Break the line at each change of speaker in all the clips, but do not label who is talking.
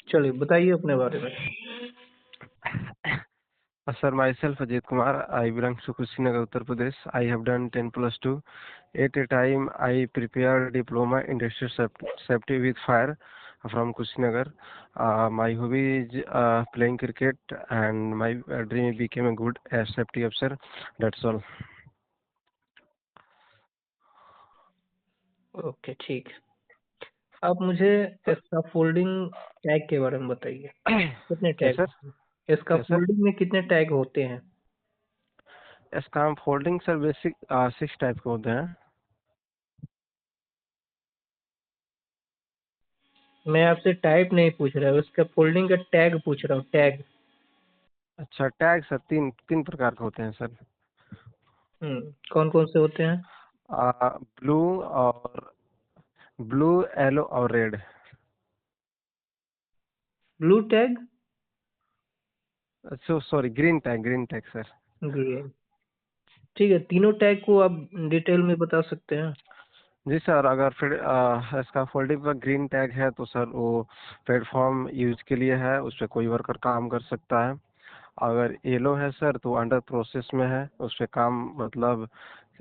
चलिए बताइए अपने बारे में।
Sir, myself Ajit Kumar. I belong to Kushinagar, Uttar Pradesh. I have done 10+2. At a time, I prepared diploma in industrial safety with fire from Kushinagar. My hobby is playing cricket, and my dream became a good safety officer. That's all.
Okay ठीक। आप मुझे इसका folding tag के बारे में बताइए। कितने
क्या
टैग
सर?
होते हैं इसका
क्या सर?
फोल्डिंग में, कितने टैग होते हैं?
इसका हम फोल्डिंग सर बेसिक 6 टाइप के होते हैं।
मैं आपसे टाइप नहीं पूछ रहा हूँ, उसका फोल्डिंग का टैग पूछ रहा हूँ, टैग।
अच्छा, टैग सर तीन तीन प्रकार के होते हैं सर।
कौन कौन से होते हैं?
ब्लू और ब्लू, येलो और red.
Blue tag,
sorry, green tag sir.
Green. ठीक है, तीनों टैग को आप डिटेल में बता सकते हैं?
जी सर, अगर फिर इसका फोल्डिंग पर ग्रीन टैग है तो सर वो प्लेटफॉर्म यूज के लिए है, उस पर कोई वर्कर काम कर सकता है। अगर येलो है सर तो अंडर प्रोसेस में है, उस पर काम मतलब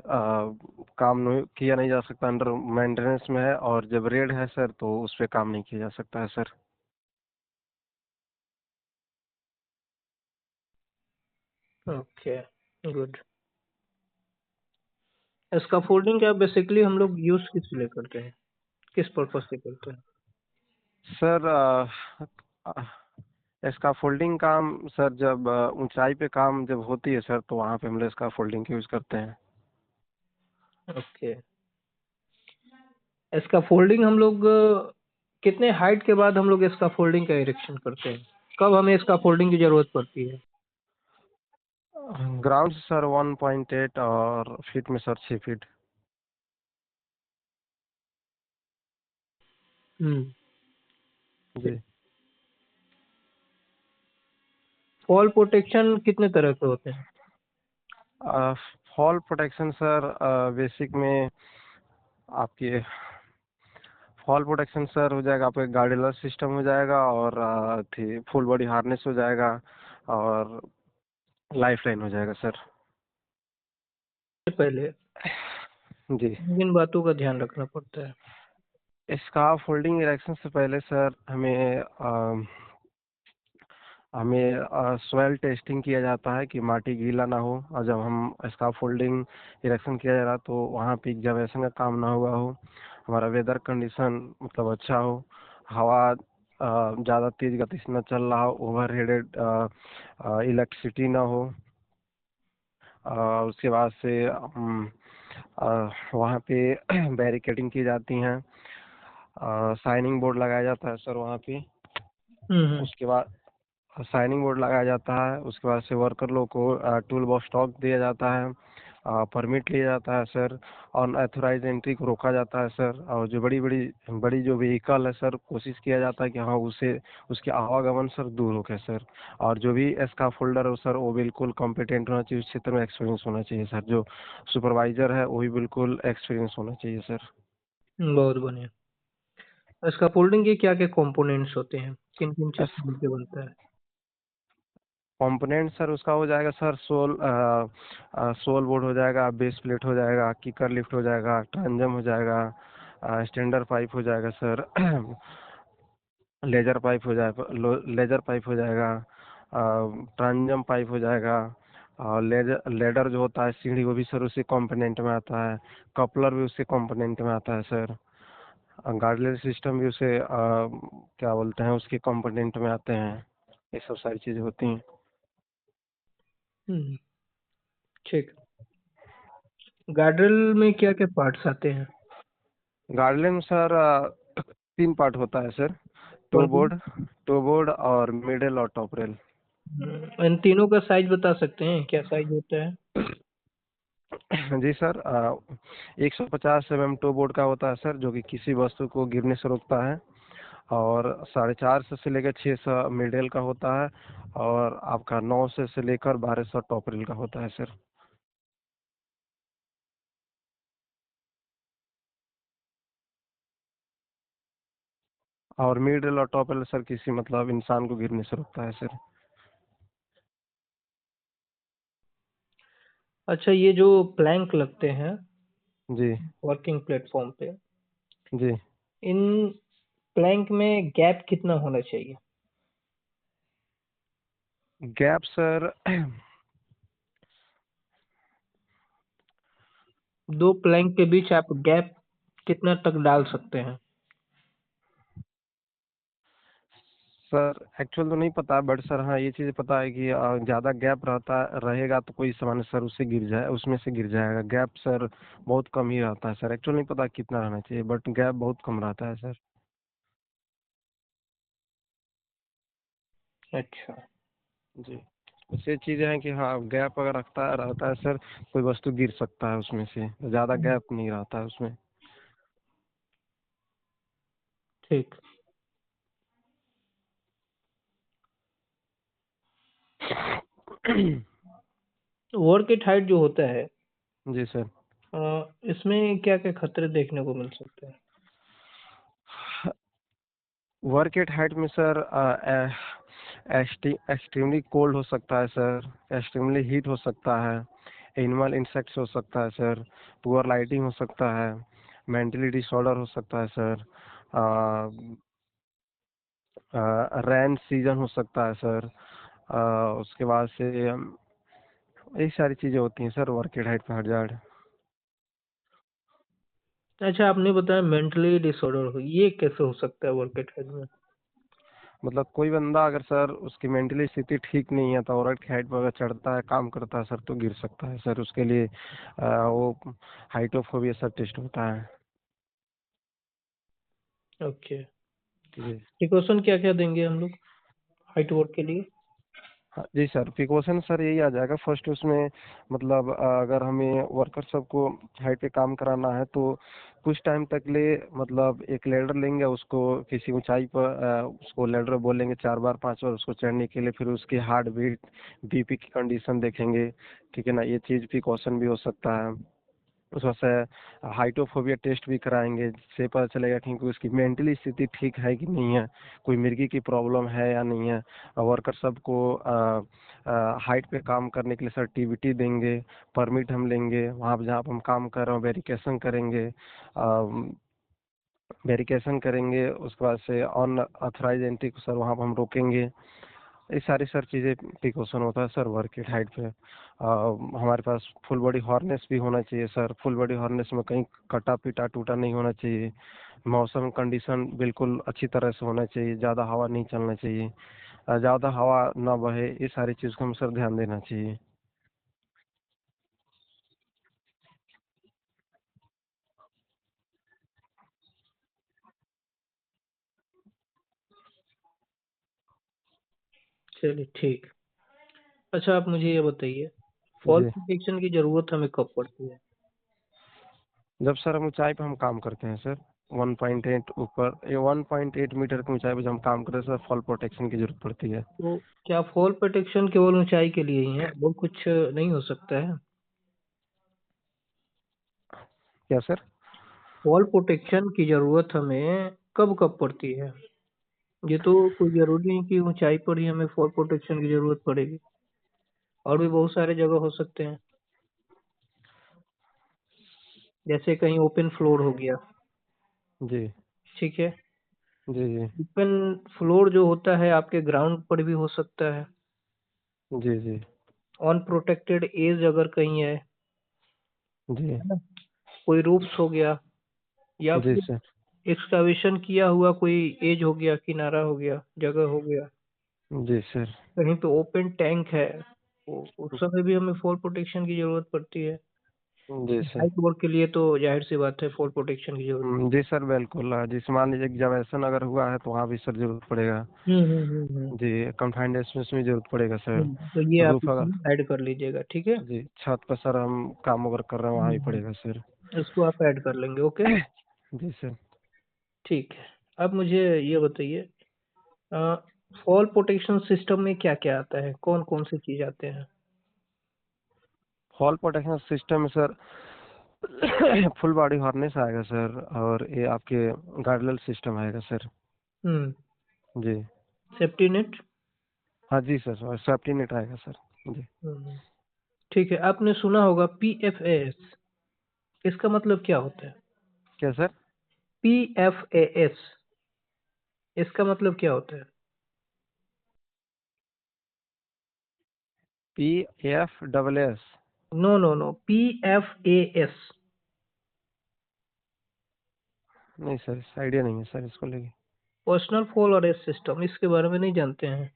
काम नहीं किया नहीं जा सकता, अंडर मेंटेनेंस में है। और जब रेड है सर तो उस पर काम नहीं किया जा सकता है सर।
Okay, good. इसका फोल्डिंग क्या बेसिकली हम लोग यूज किस लिए करते हैं, किस पर्पज से करते हैं?
सर इसका फोल्डिंग काम सर जब ऊंचाई पे काम जब होती है सर तो वहाँ पे हम लोग इसका फोल्डिंग यूज करते हैं।
ओके। इसका फोल्डिंग हम लोग कितने हाइट के बाद हम लोग इसका फोल्डिंग का इरेक्शन करते हैं? कब हमें इसका फोल्डिंग की जरूरत पड़ती है?
ग्राउंड से सर 1.8 और फीट में सर 6 फीट।
हम्म।
जी।
फॉल प्रोटेक्शन कितने तरह के होते हैं?
फॉल प्रोटेक्शन सर बेसिक में आपके फॉल प्रोटेक्शन सर हो जाएगा, आपका गार्डियलर सिस्टम हो जाएगा और थी फुल बॉडी हार्नेस हो जाएगा और लाइफ लाइन हो जाएगा सर।
पहले
जी।
किन बातों का ध्यान रखना पड़ता है?
इसका फोल्डिंग इरेक्शन से पहले सर हमें सॉइल टेस्टिंग किया जाता है कि माटी गीला ना हो, और जब हम इसका फोल्डिंग इरेक्शन किया जा रहा तो वहाँ पे एग्जावेशन का काम ना हुआ हो, हमारा वेदर कंडीशन मतलब अच्छा हो, हवा ज़्यादा तेज गति से न चल रहा हो, ओवर हेडेड इलेक्ट्रिसिटी ना हो। उसके बाद से वहाँ पे बैरिकेडिंग की जाती हैं, साइनिंग बोर्ड लगाया जाता है सर वहाँ पे।
हम्म।
उसके बाद साइनिंग बोर्ड लगाया जाता है, उसके बाद से वर्कर लोग को टूल बॉक्स स्टॉक दिया जाता है, परमिट लिया जाता है सर, अनऑथराइज एंट्री को रोका जाता है सर। और जो बड़ी बड़ी बड़ी जो व्हीकल है सर, कोशिश किया जाता है कि हाँ उसे उसके आवागमन सर दूर हो के सर। और जो भी इसका फोल्डर हो सर वो बिल्कुल कॉम्पिटेंट होना चाहिए, उस क्षेत्र में एक्सपीरियंस होना चाहिए सर। जो सुपरवाइजर है वो भी बिल्कुल एक्सपीरियंस होना चाहिए सर।
बहुत बढ़िया। इसका फोल्डिंग के क्या क्या कंपोनेंट्स होते हैं, किन किन चीज से मिलकर बनता है?
कंपोनेंट सर उसका हो जाएगा सर, सोल बोर्ड हो जाएगा, बेस प्लेट हो जाएगा, किकर लिफ्ट हो जाएगा, ट्रांजम हो जाएगा, स्टैंडर पाइप हो जाएगा सर, लेजर पाइप हो जाएगा, ट्रांजम पाइप हो जाएगा, और लेडर जो होता है सीढ़ी वो भी सर उसी कंपोनेंट में आता है, कपलर भी उसी कंपोनेंट में आता है सर, गार्डलेर सिस्टम भी उसे क्या बोलते हैं उसके कंपोनेंट में आते हैं। ये सब सारी चीज़ें होती हैं।
हम्म, ठीक। गार्डरल में क्या क्या पार्ट्स आते हैं?
गार्डलिंग में सर 3 पार्ट होता है सर, टो
कौन कौन?
बोर्ड टो बोर्ड और मिडल और टॉप रेल।
इन तीनों का साइज बता सकते हैं, क्या साइज होता है?
जी सर, 150 mm टो बोर्ड का होता है सर, जो कि किसी वस्तु को गिरने से रोकता है। और 450 से लेकर 600 मिडल का होता है। और आपका 900 से लेकर 1200 टॉप रेल का होता है सर। और मिडिल और टॉप वाला सर किसी मतलब इंसान को गिरने से रोकता है सर।
अच्छा, ये जो प्लैंक लगते हैं
जी
वर्किंग प्लेटफॉर्म पे,
जी।
इन प्लैंक में गैप कितना होना चाहिए?
गैप सर
दो प्लैंक के बीच आप गैप कितना तक डाल सकते हैं?
सर एक्चुअल तो नहीं पता, बट सर हाँ ये चीज़ पता है कि ज़्यादा गैप रहता रहेगा तो कोई सामान सर उससे गिर जाए, उसमें से गिर जाएगा। गैप सर बहुत कम ही रहता है सर, एक्चुअल नहीं पता कितना रहना चाहिए, बट गैप बहुत कम रहता है सर।
अच्छा।
जी। बस ये चीज़ें हैं कि हाँ गैप अगर रहता है सर, कोई वस्तु गिर सकता है उसमें से, ज़्यादा गैप नहीं रहता है उसमें।
ठीक। वर्क एट हाइट जो होता है,
जी सर।
इसमें क्या क्या खतरे देखने को मिल सकते हैं?
वर्क एट हाइट में सर एक्सट्रीमली कोल्ड हो सकता है सर, एक्सट्रीमली हीट हो सकता है, एनिमल इंसेक्ट्स हो सकता है सर, पुअर लाइटिंग हो सकता है, मेंटली डिसऑर्डर हो सकता है सर, रेन सीजन हो सकता है सर। उसके बाद से यही सारी चीज़ें होती हैं सर वर्क एट हाइट में हजार्ड।
अच्छा, आपने बताया मेंटली डिसऑर्डर हो, ये कैसे हो सकता है वर्क एट हाइट में?
मतलब कोई बंदा अगर सर उसकी मेंटली स्थिति ठीक नहीं है तो औरत की हाइट पर अगर चढ़ता है काम करता है सर तो गिर सकता है सर। उसके लिए वो हाइटोफोबिया सर टेस्ट होता है।
ओके।
जी।
प्रिकॉशन क्या क्या देंगे हम लोग हाइट वर्क के लिए?
हाँ जी सर, प्रिकॉशन सर यही आ जाएगा फर्स्ट उसमें। मतलब अगर हमें वर्कर सबको हाइट पे काम कराना है तो कुछ टाइम तक ले मतलब एक लेडर लेंगे, उसको किसी ऊंचाई पर उसको लेडर बोलेंगे 4 बार 5 बार उसको चढ़ने के लिए, फिर उसकी हार्ट बीट बीपी की कंडीशन देखेंगे। ठीक है ना, ये चीज़ प्रिकॉशन भी हो सकता है। उस वजह से हाइटोफोबिया टेस्ट भी कराएंगे, जिससे पता चलेगा कि उसकी मेंटली स्थिति ठीक है कि नहीं है, कोई मिर्गी की प्रॉब्लम है या नहीं है। वर्कर सबको हाइट पे काम करने के लिए सर्टिफिकेट देंगे, परमिट हम लेंगे, वहाँ पे जहाँ पे हम काम कर रहे हो वेरिफिकेशन करेंगे, वेरिफिकेशन करेंगे। उसके बाद से ऑन ऑथराइज एंट्री को सर वहाँ पे हम रोकेंगे। ये सारी सर चीज़ें प्रिकॉशन होता है सर वर्क एट हाइट पे। हमारे पास फुल बॉडी हार्नेस भी होना चाहिए सर। फुल बॉडी हार्नेस में कहीं कटा पीटा टूटा नहीं होना चाहिए। मौसम कंडीशन बिल्कुल अच्छी तरह से होना चाहिए, ज़्यादा हवा नहीं चलना चाहिए, ज़्यादा हवा ना बहे, ये सारी चीज़ को हम सर ध्यान देना चाहिए।
चलिए ठीक। अच्छा, आप मुझे ये बताइए, फॉल
जी।
प्रोटेक्शन की जरूरत हमें कब पड़ती है?
जब सर हम ऊंचाई पे हम काम करते हैं सर, 1.8 ऊपर 1.8 मीटर की ऊंचाई पे जब हम काम करते हैं सर फॉल प्रोटेक्शन की जरूरत पड़ती है।
तो क्या फॉल प्रोटेक्शन केवल ऊंचाई के लिए ही है और कुछ नहीं हो सकता है?
क्या सर?
फॉल प्रोटेक्शन की जरूरत हमें कब कब पड़ती है? ये तो कोई जरूरी नहीं कि ऊंचाई पर ही हमें फॉल प्रोटेक्शन की जरूरत पड़ेगी, और भी बहुत सारे जगह हो सकते हैं। जैसे कहीं ओपन फ्लोर हो गया,
जी
ठीक है।
जी जी
ओपन फ्लोर जो होता है आपके ग्राउंड पर भी हो सकता है।
जी जी
अनप्रोटेक्टेड एज अगर कहीं
जी
है ना, कोई रूफ्स हो गया, या
जी
फिर
सर।
एक्सकावेशन किया हुआ कोई एज हो गया, किनारा हो गया, जगह हो गया,
जी सर।
कहीं पे ओपन टैंक है, वो उस समय भी हमें फॉल प्रोटेक्शन की जरूरत पड़ती है।
जी सर।
हाइट वर्क के लिए तो जाहिर सी बात है फॉल प्रोटेक्शन की जरूरत।
जी सर बिल्कुल। जिस मान लीजिए एग्जामेशन अगर हुआ है तो वहाँ भी सर जरूरत पड़ेगा।
हम्म।
जी, कंफाइंड स्पेस में जरूरत पड़ेगा सर।
तो ये आप
रूफ अगर
इसमें ऐड कर लीजिएगा, ठीक है।
जी छत पर सर हम काम अगर कर रहे हैं वहाँ भी पड़ेगा सर।
इसको आप ऐड कर लेंगे, ओके।
जी सर।
ठीक है। अब मुझे ये बताइए, फॉल प्रोटेक्शन सिस्टम में क्या क्या आता है, कौन कौन सी चीज आते हैं?
फॉल प्रोटेक्शन सिस्टम में सर फुल बॉडी हार्नेस आएगा सर, और ये आपके गार्डरल सिस्टम आएगा सर।
हम्म।
जी।
Safety net.
हाँ जी सर, सेफ्टी नेट आएगा सर। जी।
हम्म। ठीक है, आपने सुना होगा PFAS, इसका मतलब क्या होता है?
क्या सर?
PFAS, इसका मतलब क्या होता है?
PFSS?
No no no, PFAS।
नहीं सर, इस आइडिया नहीं है सर इसको लेके।
पर्सनल फॉल अरेस्ट सिस्टम, इसके बारे में नहीं जानते हैं?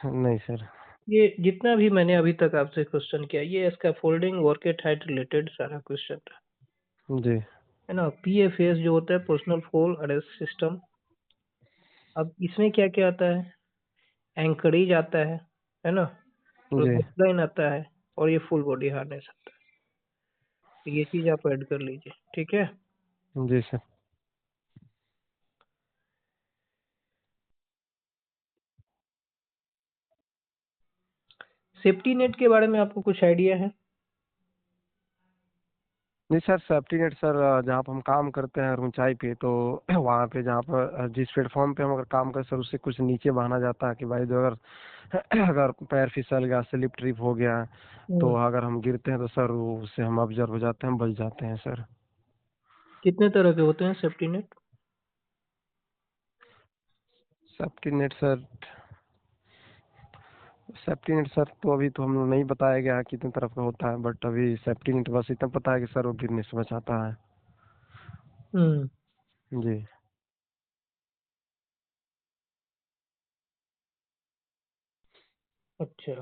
नहीं सर।
ये जितना भी मैंने अभी तक आपसे क्वेश्चन किया, ये इसका folding work at height related सारा क्वेश्चन
जी।
है ना। PFAS जो होता है, पर्सनल फॉल अरेस्ट सिस्टम। अब इसमें क्या क्या आता है? एंकरेज आता है ना,
जी।
लाइन आता है, और ये फुल बॉडी हार्नेस आता है। तो ये चीज आप ऐड कर लीजिए, ठीक है।
जी सर।
सेफ्टी नेट के बारे में आपको कुछ आइडिया है?
नहीं सर, सेफ्टी नेट सर, जहाँ पर हम काम करते हैं ऊंचाई पे, तो वहाँ पे जहाँ पर जिस प्लेटफॉर्म पे हम अगर काम करते हैं सर, उससे कुछ नीचे बहाना जाता है कि भाई जो अगर अगर पैर फिसल गया, स्लिप ट्रिप हो गया, तो
हम्म।
अगर हम गिरते हैं तो सर उससे हम ऑब्जर्व हो जाते हैं, हम बच जाते हैं सर।
कितने तरह के होते हैं safety net?
Safety net sir, safety net sir तो अभी तो हम लोग नहीं बताया गया है कितने तरफ का होता है, बट अभी सेफ्टी नेट बस इतना पता है कि सर वो गिरने से बचाता है।
हम्म।
जी।
अच्छा,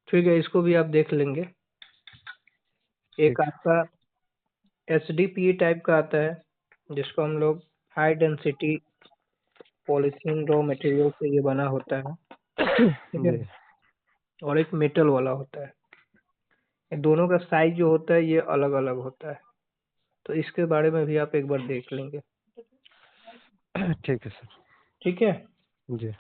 ठीक है, इसको भी आप देख लेंगे। एक
ठीक।
आपका HDPE टाइप का आता है, जिसको हम लोग high density polythene raw material से ये बना होता है, ठीक है।
जी।
और एक मेटल वाला होता है। ये दोनों का साइज जो होता है ये अलग अलग होता है, तो इसके बारे में भी आप एक बार देख लेंगे,
ठीक है सर।
ठीक है।
जी।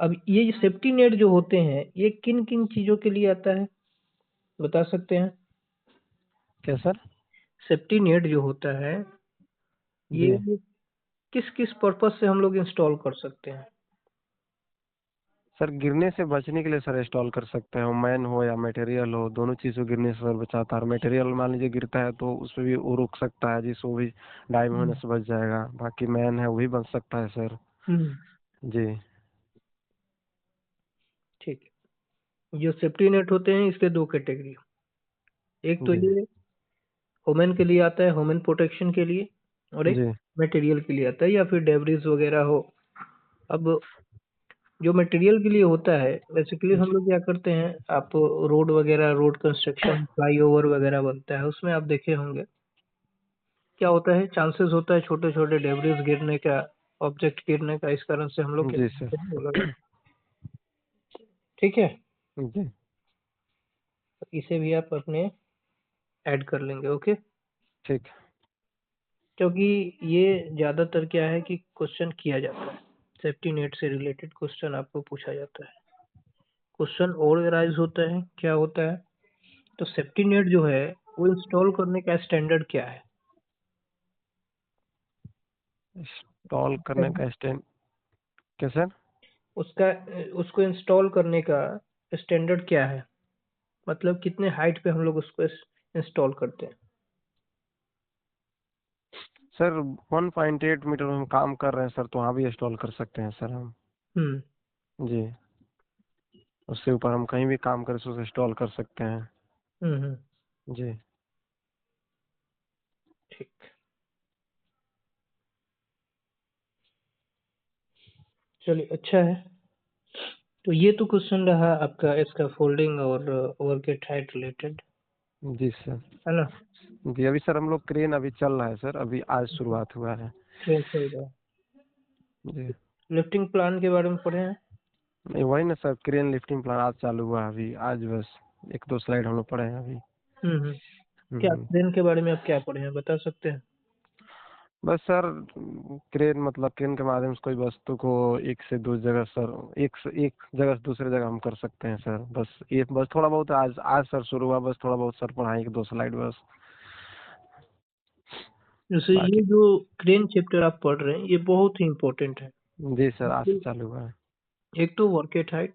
अब ये सेफ्टी नेट जो होते हैं, ये किन किन चीजों के लिए आता है, बता सकते हैं?
क्या सर?
सेफ्टी नेट जो होता है,
जी
ये किस किस पर्पस से हम लोग इंस्टॉल कर सकते हैं?
सर, गिरने से बचने के लिए सर इंस्टॉल कर सकते हैं, मैन हो या मटेरियल हो, दोनों चीज़ को गिरने से सर बचाता है। और मटेरियल मान लीजिए गिरता है तो उस पर भी वो रुक सकता है, जिसको भी डाइव होने
हम्म।
से बच जाएगा। बाकी मैन है वो भी बच सकता है सर।
हम्म।
जी।
ठीक है, जो सेफ्टी नेट होते हैं इसके दो कैटेगरी, एक तो
जी।
ये वुमेन के लिए आता है, वुमेन प्रोटेक्शन के लिए, और एक
जी।
मटेरियल के लिए आता है, या फिर डेब्रिस वगैरह हो। अब जो मटेरियल के लिए होता है, बेसिकली हम
जी।
लोग क्या करते हैं, आप रोड वगैरह, रोड कंस्ट्रक्शन, फ्लाईओवर वगैरह बनता है, उसमें आप देखे होंगे क्या होता है, चांसेस होता है छोटे छोटे डेब्रिस गिरने का, ऑब्जेक्ट गिरने का। इस कारण से हम लोग क्या
जी सर।
करते हैं, वो लगा, ठीक है।
जी।
तो इसे भी आप अपने ऐड कर लेंगे, ओके।
ठीक।
क्योंकि ये ज्यादातर क्या है कि क्वेश्चन किया जाता है, सेफ्टी नेट से रिलेटेड क्वेश्चन आपको पूछा जाता है। क्वेश्चन और राइज होता है, क्या होता है, तो सेफ्टी नेट जो है वो इंस्टॉल करने का स्टैंडर्ड क्या है?
इंस्टॉल करने का स्टैंड? क्या सर?
उसका उसको इंस्टॉल करने का स्टैंडर्ड क्या है, मतलब कितने हाइट पे हम लोग उसको इंस्टॉल करते हैं?
सर 1.8 मीटर में हम काम कर रहे हैं सर, तो वहाँ भी इंस्टॉल कर सकते हैं सर हम।
हम्म।
जी। उससे ऊपर हम कहीं भी काम करें तो उसे इंस्टॉल कर सकते हैं।
हम्म।
जी।
ठीक, चलिए, अच्छा है। तो ये तो क्वेश्चन रहा आपका इसका फोल्डिंग और वर्क एट हाइट रिलेटेड,
जी सर।
है ना।
जी, अभी सर हम लोग क्रेन अभी चल रहा है सर, अभी आज शुरुआत हुआ है।
ट्रेन चल रहा है।
जी।
लिफ्टिंग प्लान के बारे में पढ़े हैं?
नहीं वही ना सर, क्रेन लिफ्टिंग प्लान आज चालू हुआ है अभी, आज बस एक दो स्लाइड हम लोग पढ़े हैं अभी।
हम्म। क्या
हम्म।
ट्रेन के बारे में आप क्या पढ़े हैं, बता सकते हैं?
बस सर, क्रेन मतलब क्रेन के माध्यम से कोई वस्तु को एक से दूसरी जगह सर, एक जगह से दूसरे जगह हम कर सकते हैं सर। बस ये बस थोड़ा बहुत आज आज सर शुरू हुआ, बस थोड़ा बहुत सर पढ़ाई, एक दो स्लाइड बस।
जैसे ये
बाकी
जो क्रेन चैप्टर आप पढ़ रहे हैं ये बहुत ही इम्पोर्टेंट है।
जी सर, आज से
तो
चालू हुआ है।
एक तो वर्क एट हाइट,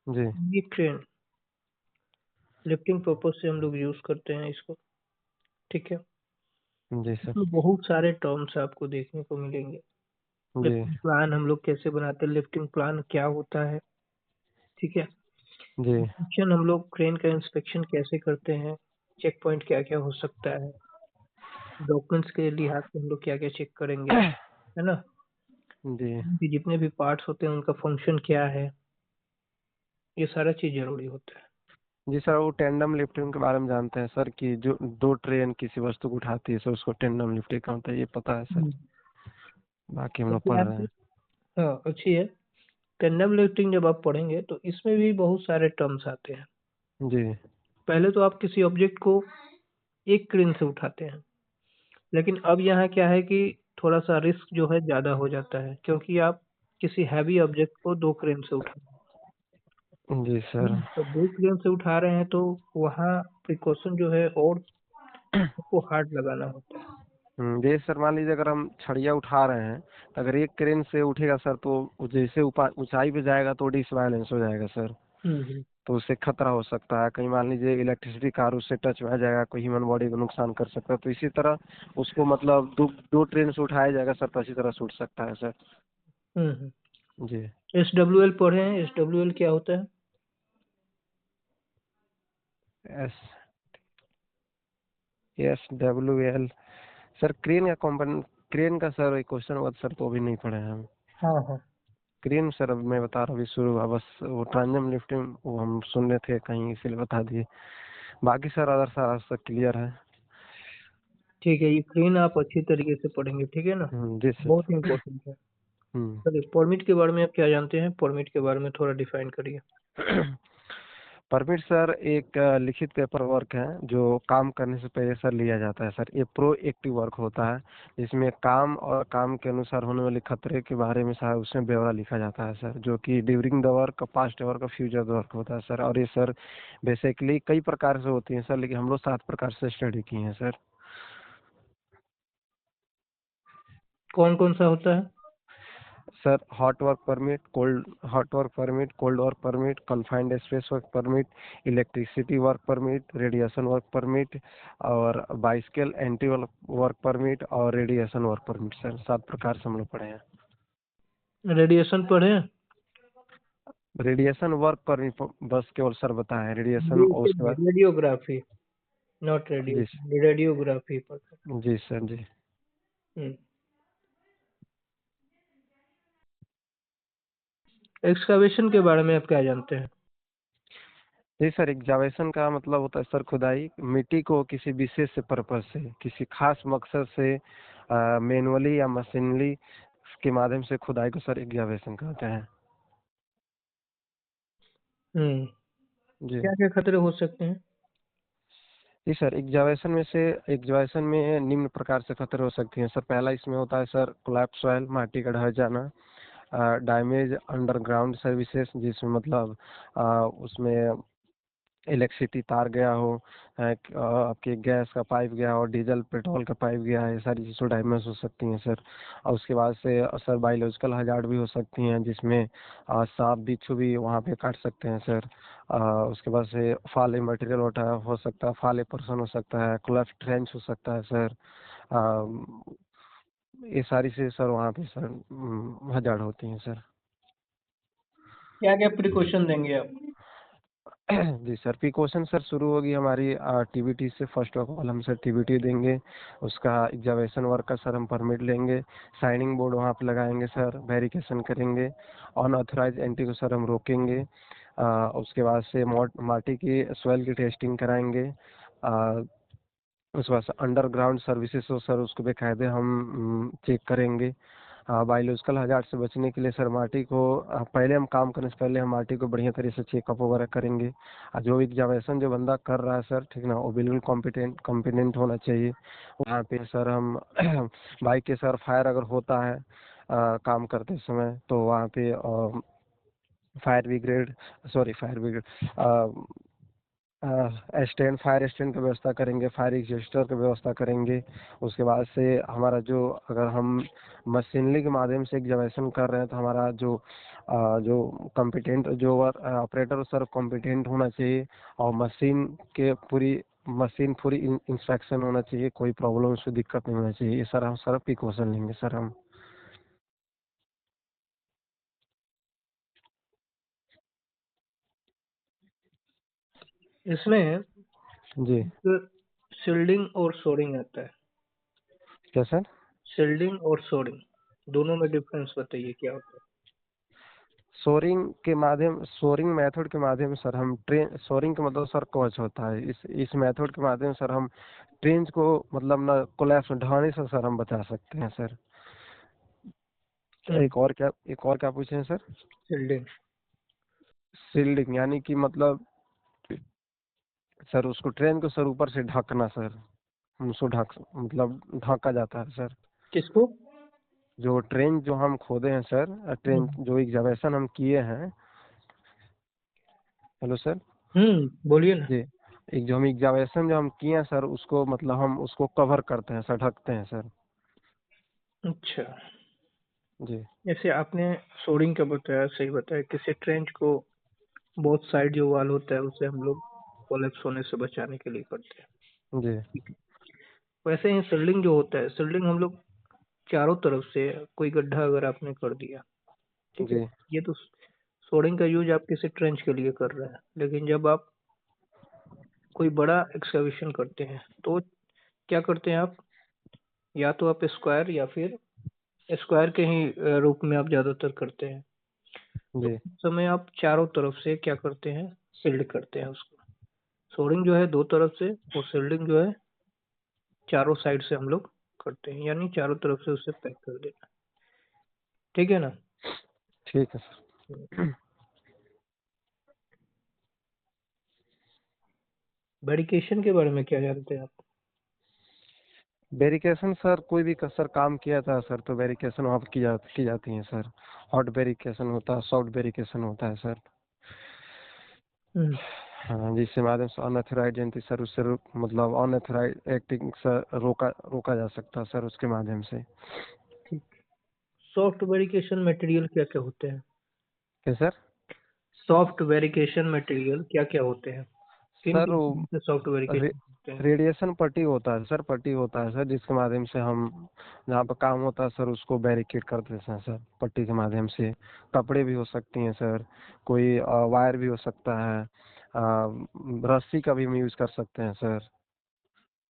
जी
ये क्रेन लिफ्टिंग पर्पज से हम लोग यूज करते हैं इसको, ठीक है।
जी सर।
इसमें बहुत सारे टर्म्स आपको देखने को मिलेंगे।
जी
लिफ्टिंग प्लान हम लोग कैसे बनाते हैं, लिफ्टिंग प्लान क्या होता है, ठीक है।
जी
इंस्पेक्शन हम लोग क्रेन का इंस्पेक्शन कैसे करते हैं, चेक पॉइंट क्या क्या हो सकता है, डॉक्यूमेंट्स के लिहाज से हम लोग क्या क्या चेक करेंगे, है ना।
जी
कि जितने भी पार्ट्स होते हैं उनका फंक्शन क्या है, ये सारा चीज जरूरी होता है।
जी सर, वो टेंडम लिफ्टिंग के बारे में जानते हैं सर कि जो दो ट्रेन किसी वस्तु को उठाती है सर, उसको टेंडम लिफ्टिंग का होता है, ये पता है सर।
हम्म।
बाकी हम लोग
तो
पढ़ रहे
आप,
हैं।
हाँ अच्छी है। टेंडम लिफ्टिंग जब आप पढ़ेंगे तो इसमें भी बहुत सारे टर्म्स आते हैं।
जी
पहले तो आप किसी ऑब्जेक्ट को एक क्रेन से उठाते हैं, लेकिन अब यहाँ क्या है कि थोड़ा सा रिस्क जो है ज़्यादा हो जाता है, क्योंकि आप किसी हैवी ऑब्जेक्ट को दो क्रेन से उठा रहे
जी
हैं।
सर।
तो दो क्रेन से उठा रहे हैं तो वहाँ प्रिकॉशन जो है और आपको हार्ड लगाना होता है।
जैसे सर मान लीजिए अगर हम छड़िया उठा रहे हैं, तो अगर एक क्रेन से उठेगा सर तो वो जैसे ऊंचाई पे जाएगा तो डिसबैलेंस हो जाएगा सर।
हम्म।
तो उससे खतरा हो सकता है, कहीं मान लीजिए इलेक्ट्रिसिटी कार उससे टच में आ जाएगा, कोई ह्यूमन बॉडी को नुकसान कर सकता है। तो इसी तरह उसको मतलब दो दो ट्रेन से उठाया जाएगा सर, तो इसी तरह से उठ सकता है सर।
हम्म।
जी।
SWL पढ़े हैं, SWL क्या होता है?
एस SWL सर क्रेन या कॉम्पोनेंट, क्रेन का सर एक क्वेश्चन हुआ था सर, तो अभी नहीं पढ़े हैं हम।
हाँ हाँ।
क्रेन सर अब मैं बता रहा हूँ, अभी शुरू हुआ बस, वो ट्रांजम लिफ्टिंग वो हम सुन रहे थे कहीं, इसीलिए बता दिए। बाकी सर अदर सारा सब क्लियर है।
ठीक है, ये क्रेन आप अच्छी तरीके से पढ़ेंगे, ठीक है ना।
जी सर।
बहुत इम्पोर्टेंट है।
हम्म
चलिए, परमिट के बारे में आप क्या जानते हैं, परमिट के बारे में थोड़ा डिफाइन करिए।
परमिट सर एक लिखित पेपर वर्क है जो काम करने से पहले सर लिया जाता है सर। ये प्रो एक्टिव वर्क होता है, जिसमें काम और काम के अनुसार होने वाले खतरे के बारे में सर उसमें ब्यौरा लिखा जाता है सर, जो कि during the work, past work, future work होता है सर। और ये सर बेसिकली कई प्रकार से होती हैं सर, लेकिन हम लोग 7 प्रकार से स्टडी किए हैं सर।
कौन कौन सा होता है?
Sir hot work permit, cold hot work permit, cold work permit, confined space work permit, electricity work permit, radiation work permit, और बाइस्केल एंटी वर्क परमिट और रेडिएशन वर्क परमिट सर। 7 प्रकार से हम लोग पढ़े हैं।
रेडिएशन पढ़े हैं?
रेडिएशन वर्क परमिट बस केवल सर बताएं, रेडिएशन और उसके बाद।
रेडियोग्राफी, नॉट
जी
रेडिएशन, रेडियोग्राफी पढ़े।
जी सर। जी
हम्म। एक्सकावेशन के बारे में आप क्या जानते हैं?
जी सर, एग्जावेशन का मतलब होता है सर खुदाई, मिट्टी को किसी विशेष पर्पज से, किसी खास मकसद से मैनुअली या मशीनरी के माध्यम से खुदाई को सर एग्जावेशन कहते हैं।
हम्म।
जी
क्या क्या खतरे हो सकते हैं?
जी सर, एग्जावेशन में निम्न प्रकार से खतरे हो सकती हैं सर। पहला इसमें होता है सर कोलैप्स सॉइल, माटी का ढह जाना, डैमेज अंडरग्राउंड सर्विसेज, जिसमें मतलब उसमें इलेक्ट्रिसिटी तार गया हो, आपके गैस का पाइप गया हो, डीजल पेट्रोल का पाइप गया है, ये सारी चीज़ें डैमेज हो सकती हैं सर। और उसके बाद से सर बायोलॉजिकल हजार्ड भी हो सकती हैं, जिसमें सांप बिच्छू भी वहाँ पे काट सकते हैं सर। उसके बाद से फॉल मटेरियल हो सकता है, फॉल पर्सन हो सकता है, क्लफ ट्रेंच हो सकता है सर। ये सारी चीज़ें सर वहाँ पे सर हजार्ड होती हैं सर।
क्या क्या प्रिकॉशन देंगे आप?
जी सर, प्रिकॉशन सर शुरू होगी हमारी टीबीटी से। फर्स्ट ऑफ ऑल हम सर टीबीटी देंगे, उसका एग्जावेशन वर्क का सर हम परमिट लेंगे, साइनिंग बोर्ड वहाँ पे लगाएंगे सर, वेरिफिकेशन करेंगे, अनऑथराइज एंट्री को सर हम रोकेंगे। उसके बाद से माटी की सॉइल की टेस्टिंग कराएंगे। उसके बाद से अंडरग्राउंड सर्विसेज हो सर, उसको बेकायदे हम चेक करेंगे। बायोलॉजिकल हजार्ड से बचने के लिए सर माटी को पहले हम काम करने से पहले हम माटी को बढ़िया तरीके से चेकअप वगैरह करेंगे। जो एग्जामिनेशन जो बंदा कर रहा है सर, ठीक ना, वो बिल्कुल कॉम्पिटेंट होना चाहिए। वहाँ पे सर हम बाइक के सर फायर अगर होता है काम करते समय, तो वहाँ पे fire brigade, stand, fire stand की व्यवस्था करेंगे, फायर एग्जिस्टर की व्यवस्था करेंगे। उसके बाद से हमारा जो, अगर हम मशीनरी के माध्यम से एग्जामिनेशन कर रहे हैं तो हमारा जो कॉम्पिटेंट जो ऑपरेटर सर कॉम्पिटेंट होना चाहिए, और मशीन पूरी इंस्ट्रक्शन होना चाहिए, कोई प्रॉब्लम उसमें दिक्कत नहीं होना चाहिए। ये सर हम सर प्रिकॉशन लेंगे सर हम।
इसमें
जी।
शिल्डिंग और सोर्डिंग आता है।
क्या सर?
शिल्डिंग और सोर्डिंग दोनों में डिफरेंस बताइए क्या होता है।
सोरिंग मेथड के माध्यम सर हम ट्रेन, सोरिंग का मतलब सर कवच होता है। इस मेथड के माध्यम सर हम ट्रेन को मतलब ना कोलैप्स ढाने से सर हम बचा सकते हैं सर। एक और क्या पूछे हैं सर?
शिल्डिंग।
शील्डिंग यानी कि मतलब सर उसको ट्रेन को सर ऊपर से ढकना सर, उसको मतलब ढका जाता है सर।
किसको?
जो ट्रेन जो हम खोदे हैं सर, ट्रेन जो एग्जामिनेशन हम किए हैं। Hello sir.
बोलिए ना।
जी। एक जो हम एग्जामिनेशन जो हम किए हैं सर, उसको मतलब हम उसको कवर करते हैं सर, ढकते हैं सर।
अच्छा,
जी।
जैसे आपने सोर्डिंग का बताया, सही बताया। किसी ट्रेंच को बोथ साइड जो वाल होता है उसे हम लोग कोलैप्स होने से बचाने के लिए करते हैं।
जी।
वैसे ही शिल्डिंग जो होता है, शिल्डिंग हम लोग चारों तरफ से कोई गड्ढा अगर आपने कर दिया, ठीक है,
जी।
ये तो सोर्डिंग का यूज आप किसी ट्रेंच के लिए कर रहे हैं। लेकिन जब आप कोई बड़ा एक्सकवेशन करते हैं तो क्या करते हैं आप, या तो आप स्क्वायर या फिर स्क्वायर के ही रूप में आप ज्यादातर करते हैं। तो
जी।
उस समय आप चारों तरफ से क्या करते हैं, शिल्ड करते हैं उसको। सोर्डिंग जो है दो तरफ से, और शिल्डिंग जो है चारों साइड से हम लोग करते हैं, यानी चारों तरफ से उसे पैक कर देना। ठीक है ना।
ठीक है सर।
वेरिकेशन के बारे में क्या जानते हैं आप?
वेरिकेशन सर, कोई भी सर काम किया था सर तो वेरिकेशन वहाँ की जाती है सर। हॉट वेरिकेशन होता है, सॉफ्ट वेरिकेशन होता है सर।
हम्म,
हाँ, जिसके माध्यम से अनऑथराइज्ड एंट्री सर, उससे मतलब अनऑथराइज्ड एक्टिंग सर रोका जा सकता है सर उसके माध्यम से।
ठीक। सॉफ्ट वेरिकेशन मटेरियल क्या क्या होते हैं?
क्या सर?
सॉफ्ट वेरिकेशन मटेरियल क्या क्या होते हैं? किन
सर
किन
वो
चीज़ों से सॉफ्ट
रे,
वेरिकेशन होते हैं?
रेडिएशन पट्टी होता है सर, पट्टी होता है सर, जिसके माध्यम से हम जहाँ पर काम होता है सर उसको बैरिकेड कर देते हैं सर, पट्टी के माध्यम से। कपड़े भी हो सकती हैं सर, कोई वायर भी हो सकता है, रस्सी का भी हम यूज कर सकते हैं सर।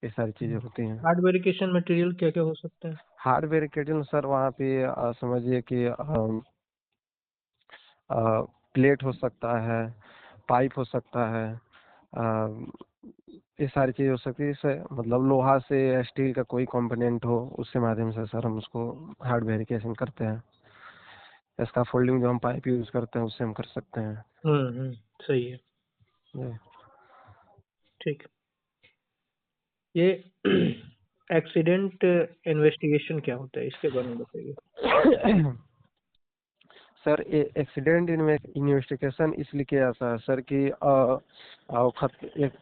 ये सारी चीजें होती हैं।
हार्ड वेरिकेशन मटेरियल क्या क्या हो सकते हैं?
हार्ड बैरिकेडिंग सर वहाँ पे समझिए कि प्लेट हो सकता है, पाइप हो सकता है, ये सारी चीज़ हो सकती है सर। मतलब लोहा से, स्टील का कोई कंपोनेंट हो, उसके माध्यम से सर हम उसको हार्ड वेरिफिकेशन करते हैं। इसका फोल्डिंग जो हम पाइप यूज करते हैं उससे हम कर सकते हैं।
सही है।
जी।
ठीक। ये एक्सीडेंट इन्वेस्टिगेशन क्या होता है, इसके बारे में बताइए।
सर एक्सीडेंट इन्वेस्टिगेशन इसलिए किया जाता है सर कि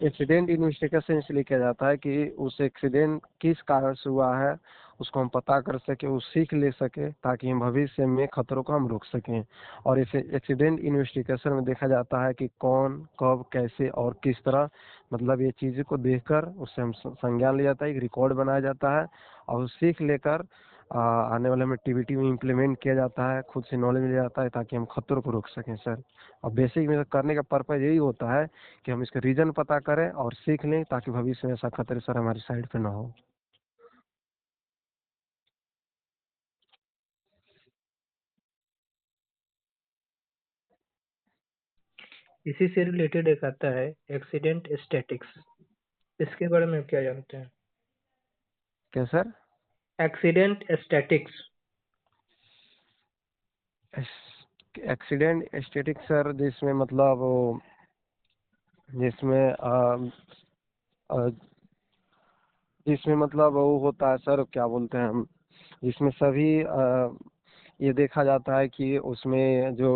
एक्सीडेंट इन्वेस्टिगेशन इसलिए किया जाता है कि उस एक्सीडेंट किस कारण से हुआ है उसको हम पता कर सके, उस सीख ले सके, ताकि हम भविष्य में खतरों को हम रोक सकें। और इस एक्सीडेंट इन्वेस्टिगेशन में देखा जाता है कि कौन, कब, कैसे और किस तरह, मतलब ये चीज़ों को देखकर उससे हम संज्ञान लिया जाता है, एक रिकॉर्ड बनाया जाता है, और सीख लेकर आने वाले में एक्टिविटी में इम्प्लीमेंट किया जाता है, खुद से नॉलेज मिल जाता है, ताकि हम खतरों को रोक सकें सर। और बेसिक में करने का पर्पज यही होता है कि हम इसका रीजन पता करें और सीख लें, ताकि भविष्य में ऐसा खतरे सर हमारी साइड पे ना हो।
इसी से रिलेटेड एक आता है एक्सीडेंट स्टैटिक्स, इसके बारे में आप क्या जानते हैं?
क्या sir?
Accident statics.
Accident static sir, जिसमें मतलब जिसमें अ, जिसमें मतलब वो होता है सर, क्या बोलते हैं हम, जिसमें सभी ये देखा जाता है कि उसमें जो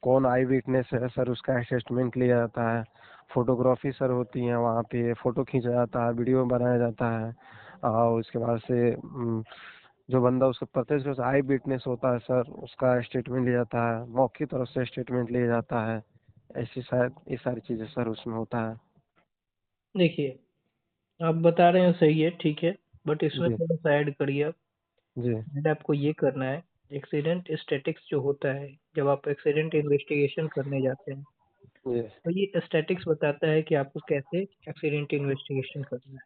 कौन आई विटनेस है सर, उसका असेसमेंट लिया जाता है, फोटोग्राफी सर होती है, वहाँ पे फ़ोटो खींचा जाता है, वीडियो बनाया जाता है। और उसके बाद से जो बंदा उसको प्रत्यक्ष रूप से आई विटनेस होता है सर, उसका स्टेटमेंट लिया जाता है, मौखिक तरफ से स्टेटमेंट लिया जाता है। ऐसी शायद ये सारी चीज़ें सर उसमें होता है।
देखिए, आप बता रहे हैं सही है, ठीक है, बट इसमें
जी,
थोड़ा-सा ऐड करिए आप।
जी,
ऐड आपको ये करना है, एक्सीडेंट स्टैटिस्टिक्स जो होता है, जब आप एक्सीडेंट इन्वेस्टिगेशन करने जाते हैं,
जी,
तो ये स्टैटिस्टिक्स बताता है कि आपको कैसे एक्सीडेंट इन्वेस्टिगेशन करना है,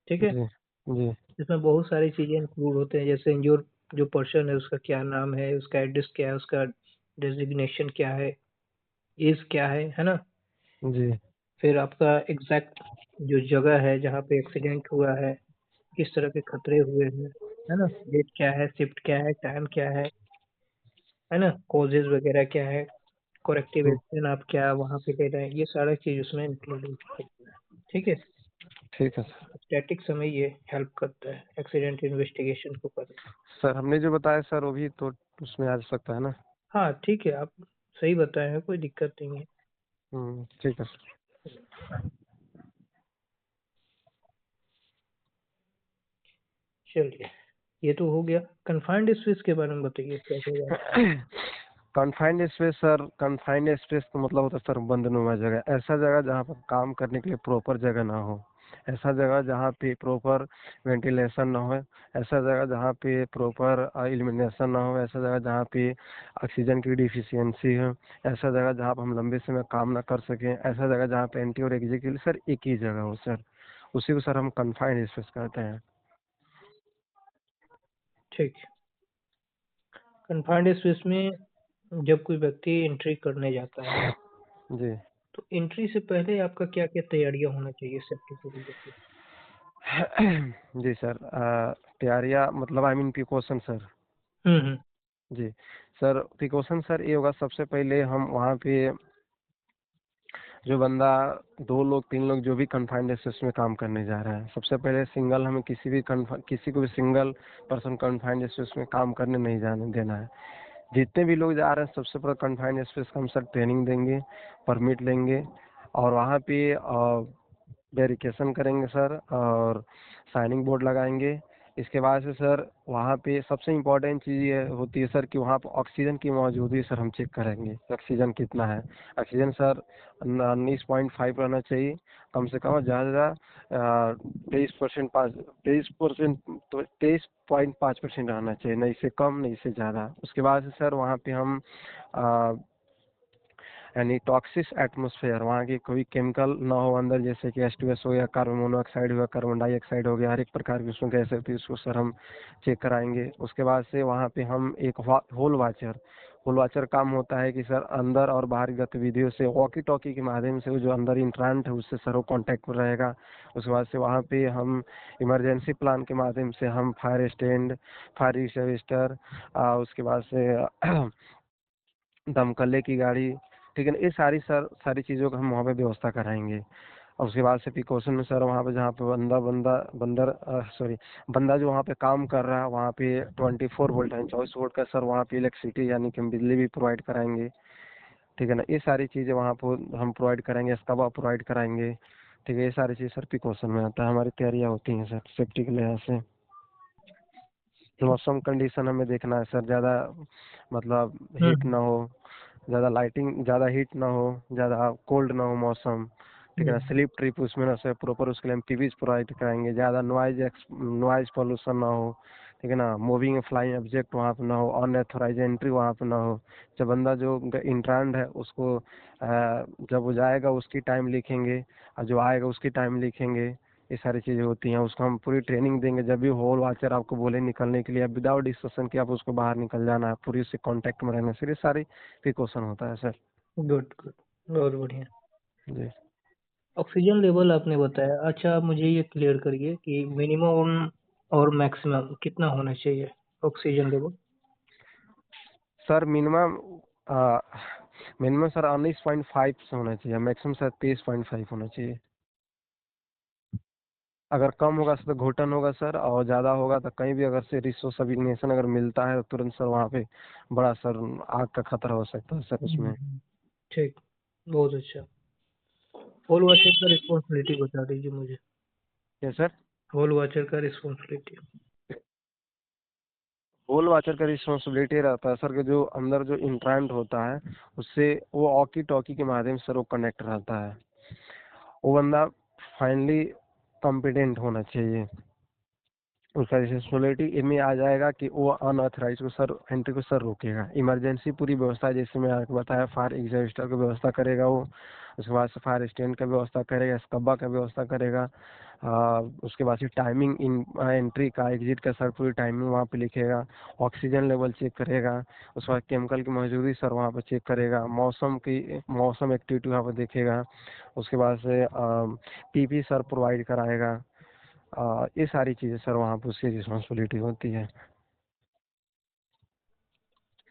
ठीक है?
जी, जी,
इसमें बहुत सारी चीज़ें इंक्लूड होते हैं, जैसे इंज्योर्ड जो पर्सन है उसका क्या नाम है, उसका एड्रेस क्या है, उसका डेज़िग्नेशन क्या है, एज क्या है ना?
जी,
फिर आपका एग्ज़ैक्ट जो जगह है जहाँ पे एक्सीडेंट हुआ है, किस तरह के खतरे हुए हैं, है ना? डेट क्या है, शिफ्ट क्या है, टाइम क्या है ना? कॉजेज़ वगैरह क्या है, करेक्टिव
हम्म,
एक्शन आप क्या वहाँ पे ले रहे हैं, ये सारा चीज़ उसमें इंक्लूडेड होता है, ठीक है?
ठीक है सर।
स्टैटिक्स हमें ये हेल्प करता है एक्सीडेंट इन्वेस्टिगेशन को करने में।
सर हमने जो बताया सर वो भी तो उसमें आ सकता है ना?
हाँ, ठीक है, आप सही बताए हैं, कोई दिक्कत नहीं है।
ठीक है सर।
चलिए, ये तो हो गया। कन्फाइंड स्पेस के बारे में बताइए क्या क्या बात है?
Confined space sir, confined space का मतलब होता है सर बंदनुमा जगह, ऐसा जगह जहाँ पर काम करने के लिए प्रॉपर जगह ना हो, ऐसा जगह जहाँ पे प्रॉपर वेंटिलेशन ना हो, ऐसा जगह जहाँ पे प्रॉपर इल्यूमिनेशन ना हो, ऐसा जगह जहाँ पे ऑक्सीजन की डिफिशियंसी हो, ऐसा जगह जहाँ पर हम लंबे समय काम ना कर सकें, ऐसा जगह जहाँ पे एंटी और एग्जिट के लिए सर एक ही जगह हो सर, उसी को सर हम कन्फाइंड स्पेस कहते हैं।
ठीक है। कन्फाइंड स्पेस में जब कोई व्यक्ति एंट्री करने जाता है,
जी।
तो एंट्री से पहले आपका क्या-क्या तैयारियाँ होना चाहिए सेफ्टी को लेकर के?
जी सर, तैयारियाँ मतलब आई मीन प्रिकॉशन सर।
हुँ, हुँ।
जी सर, प्रिकॉशन सर ये होगा, सबसे पहले हम वहाँ पे जो बंदा, 2 लोग 3 लोग जो भी कन्फाइंड स्पेस में काम करने जा रहे हैं, सबसे पहले सिंगल हमें किसी को भी सिंगल पर्सन कन्फाइंड स्पेस में काम करने नहीं जाने देना है। जितने भी लोग जा रहे हैं सबसे पहले कन्फाइंड स्पेस का हम सर ट्रेनिंग देंगे, परमिट लेंगे, और वहाँ पे वेरिफिकेशन करेंगे सर, और साइनिंग बोर्ड लगाएंगे। इसके बाद से सर वहाँ पे सबसे इम्पोर्टेंट चीज़ ये होती है सर कि वहाँ पर ऑक्सीजन की मौजूदगी सर हम चेक करेंगे, ऑक्सीजन कितना है। ऑक्सीजन सर 19.5 रहना चाहिए कम से कम, ज़्यादा से ज़्यादा 23%, 23%, तो 23.5% रहना चाहिए, नहीं से कम नहीं से ज़्यादा। उसके बाद से सर वहाँ पे हम यानी टॉक्सिस एटमोसफेयर, वहाँ की कोई केमिकल ना हो अंदर, जैसे कि H2S हो गया, कार्बन मोनोऑक्साइड हो गया, कार्बन डाइऑक्साइड हो गया, हर एक प्रकार की उसमें गैस होती है, उसको सर हम चेक कराएंगे। उसके बाद से वहाँ पे हम एक होल वाचर काम होता है कि सर अंदर और बाहर की गतिविधियों से वॉकी टॉकी के माध्यम से वो जो अंदर इंट्रांट है उससे सर वो कॉन्टैक्ट में रहेगा। उसके बाद से वहाँ पे हम इमरजेंसी प्लान के माध्यम से हम फायर स्टैंड, फायर एक्सटिंग्विशर, उसके बाद से दमकले की गाड़ी, ठीक है ना, ये सारी चीज़ों का हम वहाँ पे व्यवस्था कराएंगे। और उसके बाद से प्रिकॉशन में सर वहाँ पे जहाँ पे बंदा जो वहाँ पे काम कर रहा है वहाँ पे 24 वोल्ट है, 24 वोल्ट का सर वहाँ पे इलेक्ट्रिसिटी यानी कि हम बिजली भी प्रोवाइड कराएंगे, ठीक है ना, ये सारी चीज़ें वहाँ पर हम प्रोवाइड कराएंगे, इसका प्रोवाइड कराएंगे, ठीक है। ये सारी चीज़ सर प्रिकॉशन में आता है, हमारी तैयारियाँ होती हैं सर सेफ्टी के लिहाज से। मौसम कंडीशन हमें देखना है सर, ज़्यादा मतलब
हुँ,
हीट
हुँ।
ना हो, ज़्यादा हीट ना हो, ज़्यादा कोल्ड ना हो मौसम, ठीक है
हुँ,
ना। स्लिप ट्रिप उसमें ना सर प्रॉपर, उसके लिए हम टीवीज प्रोवाइड कराएंगे, ज़्यादा नॉइज पोल्यूशन ना हो, ठीक है ना। मूविंग फ्लाइंग ऑब्जेक्ट वहाँ पे ना हो, अनऑथोराइज एंट्री वहाँ पे ना हो। जब बंदा जो इंट्रांड है उसको जब वो जाएगा उसकी टाइम लिखेंगे, और जो आएगा उसकी टाइम लिखेंगे। ये सारी चीज़ें होती हैं, उसको हम पूरी ट्रेनिंग देंगे। जब भी हॉल वॉचर आपको बोले निकलने के लिए, विदाउट डिस्कशन कि आप उसको बाहर निकल जाना है, पूरी उससे कांटेक्ट में रहना, फिर ये सारी प्रिकॉशन होता है सर।
गुड, गुड, बहुत बढ़िया।
जी
ऑक्सीजन लेवल आपने बताया, अच्छा आप मुझे ये क्लियर करिए कि मिनिमम और मैक्सिमम कितना होना चाहिए oxygen level?
Sir, minimum sir 19.5 से होना चाहिए, मैक्सिमम सर 23.5 होना चाहिए। अगर कम होगा तो घुटन होगा सर, और ज़्यादा होगा तो कहीं भी अगर से रिसोर्स इग्निशन अगर मिलता है तो तुरंत सर वहाँ पे बड़ा सर आग का खतरा हो सकता है सर
हुँ,
उसमें।
हुँ। ठीक, बहुत अच्छा। होल वॉचर का रिस्पॉन्सिबिलिटी बता दीजिए मुझे।
क्या सर?
होल वॉचर का रिस्पॉन्सिबिलिटी।
होल वॉचर का रिस्पॉन्सिबिलिटी रहता है सर कि जो अंदर जो इंट्रांट होता है उससे वो ऑकी टॉकी के माध्यम से वो कनेक्ट रहता है। वो बंदा फाइनली कॉम्पिटेंट होना चाहिए। उसका रिस्पॉन्सिबिलिटी इनमें आ जाएगा कि वो अनऑथराइज को सर एंट्री को सर रोकेगा। इमरजेंसी पूरी व्यवस्था जैसे मैं आपको बताया, फायर एग्जॉस्टर की व्यवस्था करेगा वो। उसके बाद से फायर स्टैंड का व्यवस्था करेगा, स्कब्बा का व्यवस्था करेगा। उसके बाद से टाइमिंग इन एंट्री का एग्जिट का सर पूरी टाइमिंग वहाँ पे लिखेगा। ऑक्सीजन लेवल चेक करेगा। उसके बाद केमिकल की मौजूदगी सर वहाँ पे चेक करेगा। मौसम एक्टिविटी वहाँ पे देखेगा। उसके बाद से पीपी सर प्रोवाइड कराएगा। ये सारी चीजें सर वहाँ पे उसकी रिस्पॉन्सिबिलिटी होती है।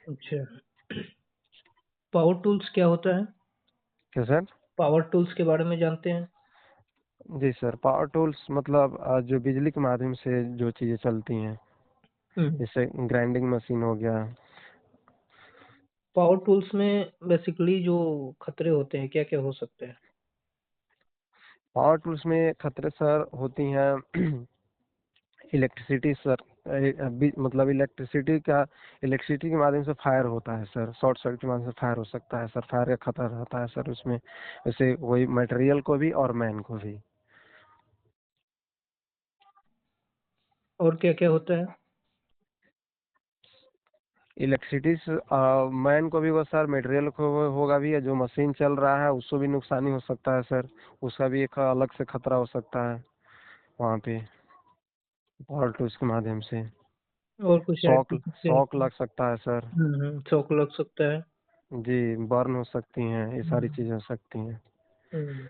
अच्छा, पावर टूल्स क्या होता है?
क्या सर?
पावर टूल्स के बारे में जानते हैं?
जी सर, पावर टूल्स मतलब जो बिजली के माध्यम से जो चीजें चलती हैं,
हम्म।
जैसे ग्राइंडिंग मशीन हो गया।
पावर टूल्स में बेसिकली जो खतरे होते हैं क्या क्या हो सकते हैं?
पावर टूल्स में खतरे सर होती हैं इलेक्ट्रिसिटी सर। मतलब इलेक्ट्रिसिटी के माध्यम से फायर होता है सर। शॉर्ट सर्किट के माध्यम से फायर हो सकता है सर। फायर का खतरा रहता है सर उसमें, जैसे वही मटेरियल को भी और मैन को भी।
और क्या क्या होता है?
इलेक्ट्रिसिटी मैन को भी वो सर, मटेरियल को होगा भी, जो मशीन चल रहा है उसको भी नुकसानी हो सकता है सर। उसका भी एक अलग से खतरा हो सकता है वहाँ पे पावर टूल्स के माध्यम से।
और कुछ ऐड
शॉक
कर सकते हैं
शॉक
इसमें?
लग सकता है सर।
शौक लग सकता है।
जी, बर्न हो सकती हैं, ये सारी
हम्म।
चीजें हो सकती हैं।
हम्म,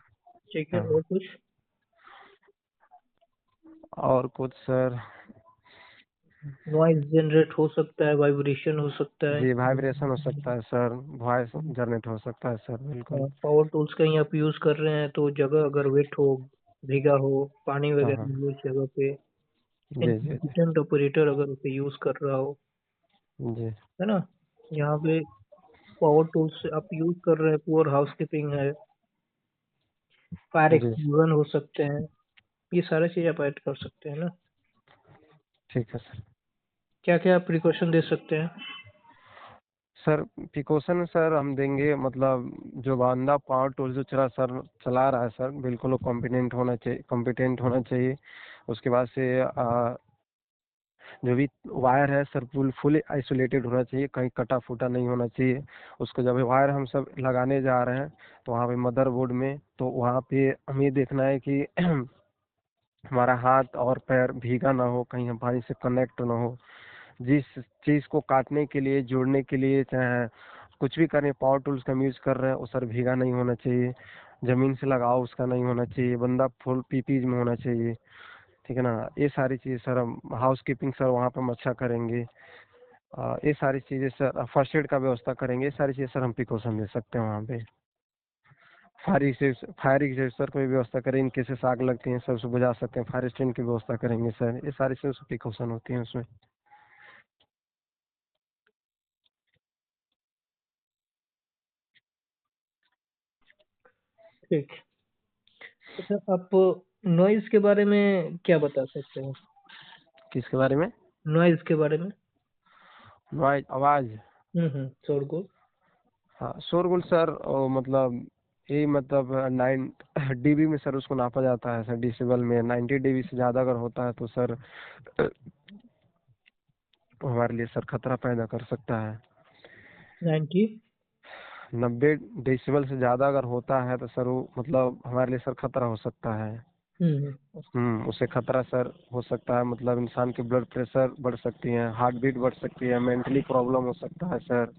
ठीक है,
हाँ,
और कुछ?
और कुछ सर?
नॉइज जनरेट हो सकता है, वाइब्रेशन हो सकता है।
जी, वाइब्रेशन हो सकता है सर। वॉइस जनरेट हो सकता है सर, बिल्कुल।
पावर टूल्स कहीं आप यूज कर रहे हैं तो जगह अगर वेट हो, भीगा हो, पानी
हाँ
वगैरह
हाँ।
हो उस जगह पे,
जी जी जी।
इनकम्पिटेंट ऑपरेटर अगर उसे यूज कर रहा हो,
जी
है ना, यहाँ पे पावर टूल्स आप यूज कर रहे हैं, पुअर हाउसकीपिंग है, फायर
जी।
एक्सप्लोजन हो सकते हैं, ये सारी चीज आप ऐड कर सकते हैं ना।
ठीक है सर।
क्या क्या प्रिकॉशन दे सकते हैं?
सर प्रिकॉशन सर हम देंगे, मतलब जो बंदा पावर टूल जो चला रहा है सर, बिल्कुल वो कॉम्पिटेंट होना चाहिए। उसके बाद से जो भी वायर है सर फुल आइसोलेटेड होना चाहिए, कहीं कटा फूटा नहीं होना चाहिए। उसको जब वायर हम सब लगाने जा रहे हैं तो वहाँ पे मदरबोर्ड में, तो वहाँ पे हमें देखना है कि हमारा हाथ और पैर भीगा ना हो, कहीं हम पानी से कनेक्ट ना हो। जिस चीज को काटने के लिए, जोड़ने के लिए, चाहे कुछ भी करें, पावर टूल्स का यूज कर रहे हैं, वो सर भीगा नहीं होना चाहिए। जमीन से लगाव उसका नहीं होना चाहिए। बंदा फुल पीपीज में होना चाहिए। ठीक है ना? ये सारी चीजें सर हम हाउस कीपिंग सर वहाँ पे हम अच्छा करेंगे। ये सारी चीजें सर फर्स्ट एड का व्यवस्था करेंगे। ये सारी चीजें सर हम प्रिकॉशन दे सकते हैं वहाँ पे। फायर एक्सटिंग्विशर की भी व्यवस्था करें, इन केसेस आग लगती है सर, उसको बुझा सकते हैं। फायर स्टेशन की व्यवस्था करेंगे सर। ये सारी चीजें प्रिकॉशन होती हैं उसमें।
ठीक। अच्छा, आप नॉइज के बारे में क्या बता सकते हैं?
किसके बारे में?
नॉइज के बारे में।
नॉइज, आवाज।
शोरगुल।
हाँ, शोरगुल सर मतलब यही मतलब 9 dB में सर उसको नापा जाता है सर। डिसिबल में 90 dB से ज़्यादा अगर होता है तो सर हमारे लिए सर खतरा पैदा कर सकता है।
90।
90 डेसिबल से ज़्यादा अगर होता है तो सर वो मतलब हमारे लिए सर खतरा हो सकता है।
हम्म।
उससे खतरा सर हो सकता है, मतलब इंसान की ब्लड प्रेशर बढ़ सकती है, हार्ट बीट बढ़ सकती है, मेंटली प्रॉब्लम हो सकता है सर।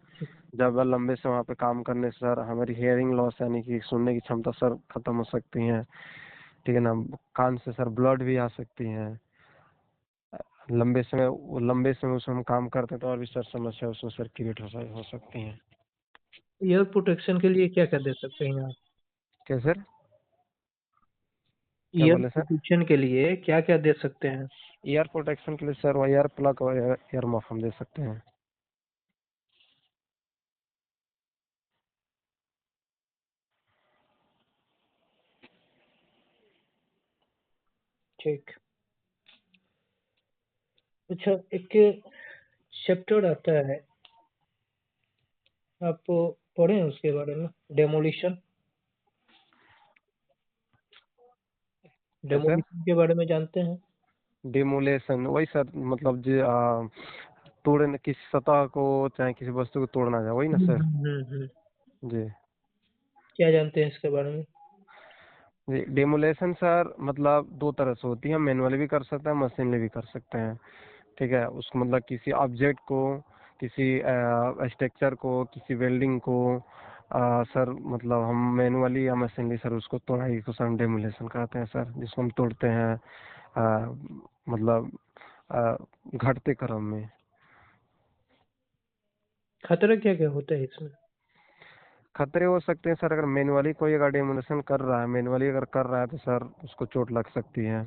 जब लंबे से वहाँ पे काम करने से सर हमारी हियरिंग लॉस, यानी कि सुनने की क्षमता सर खत्म हो सकती है। ठीक है ना? कान से सर ब्लड भी आ सकती है। लंबे समय उसमें हम काम करते हैं तो और भी सर समस्या उसमें सर क्रिएट हो सकती हैं।
एयर प्रोटेक्शन के लिए क्या क्या दे सकते हैं आप?
क्या सर? क्या
ईयर
बोले सर?
प्रोटेक्शन के लिए क्या क्या दे सकते हैं?
ईयर प्रोटेक्शन के लिए सर वो ईयर प्लग और ईयर मफ हम दे सकते हैं।
ठीक। अच्छा, एक चैप्टर आता है, आप पढ़े हैं उसके बारे में? डेमोलिशन।
क्या सर?
डेमोलिशन के बारे में जानते हैं?
डिमोलेशन वही सर, मतलब जो तोड़ने, किसी सतह को चाहे किसी वस्तु को तोड़ना जाए, वही ना सर?
हम्म।
जी
क्या जानते हैं इसके बारे में?
जी। डिमोलेशन सर मतलब दो तरह से होती है, मैनुअली भी कर सकते हैं, मशीनली भी कर सकते हैं। ठीक है, उसको मतलब किसी ऑब्जेक्ट को, किसी स्ट्रक्चर को, किसी वेल्डिंग को सर मतलब हम मैनुअली या मशीनली सर उसको तोड़ाई को सर डेमोलेशन कहते हैं सर, जिसको हम तोड़ते हैं मतलब घटते क्रम में।
खतरा क्या क्या होता है इसमें?
खतरे हो सकते हैं सर, अगर मैनुअली कोई अगर डेमोलेशन कर रहा है, मैनुअली अगर कर रहा है तो सर उसको चोट लग सकती है,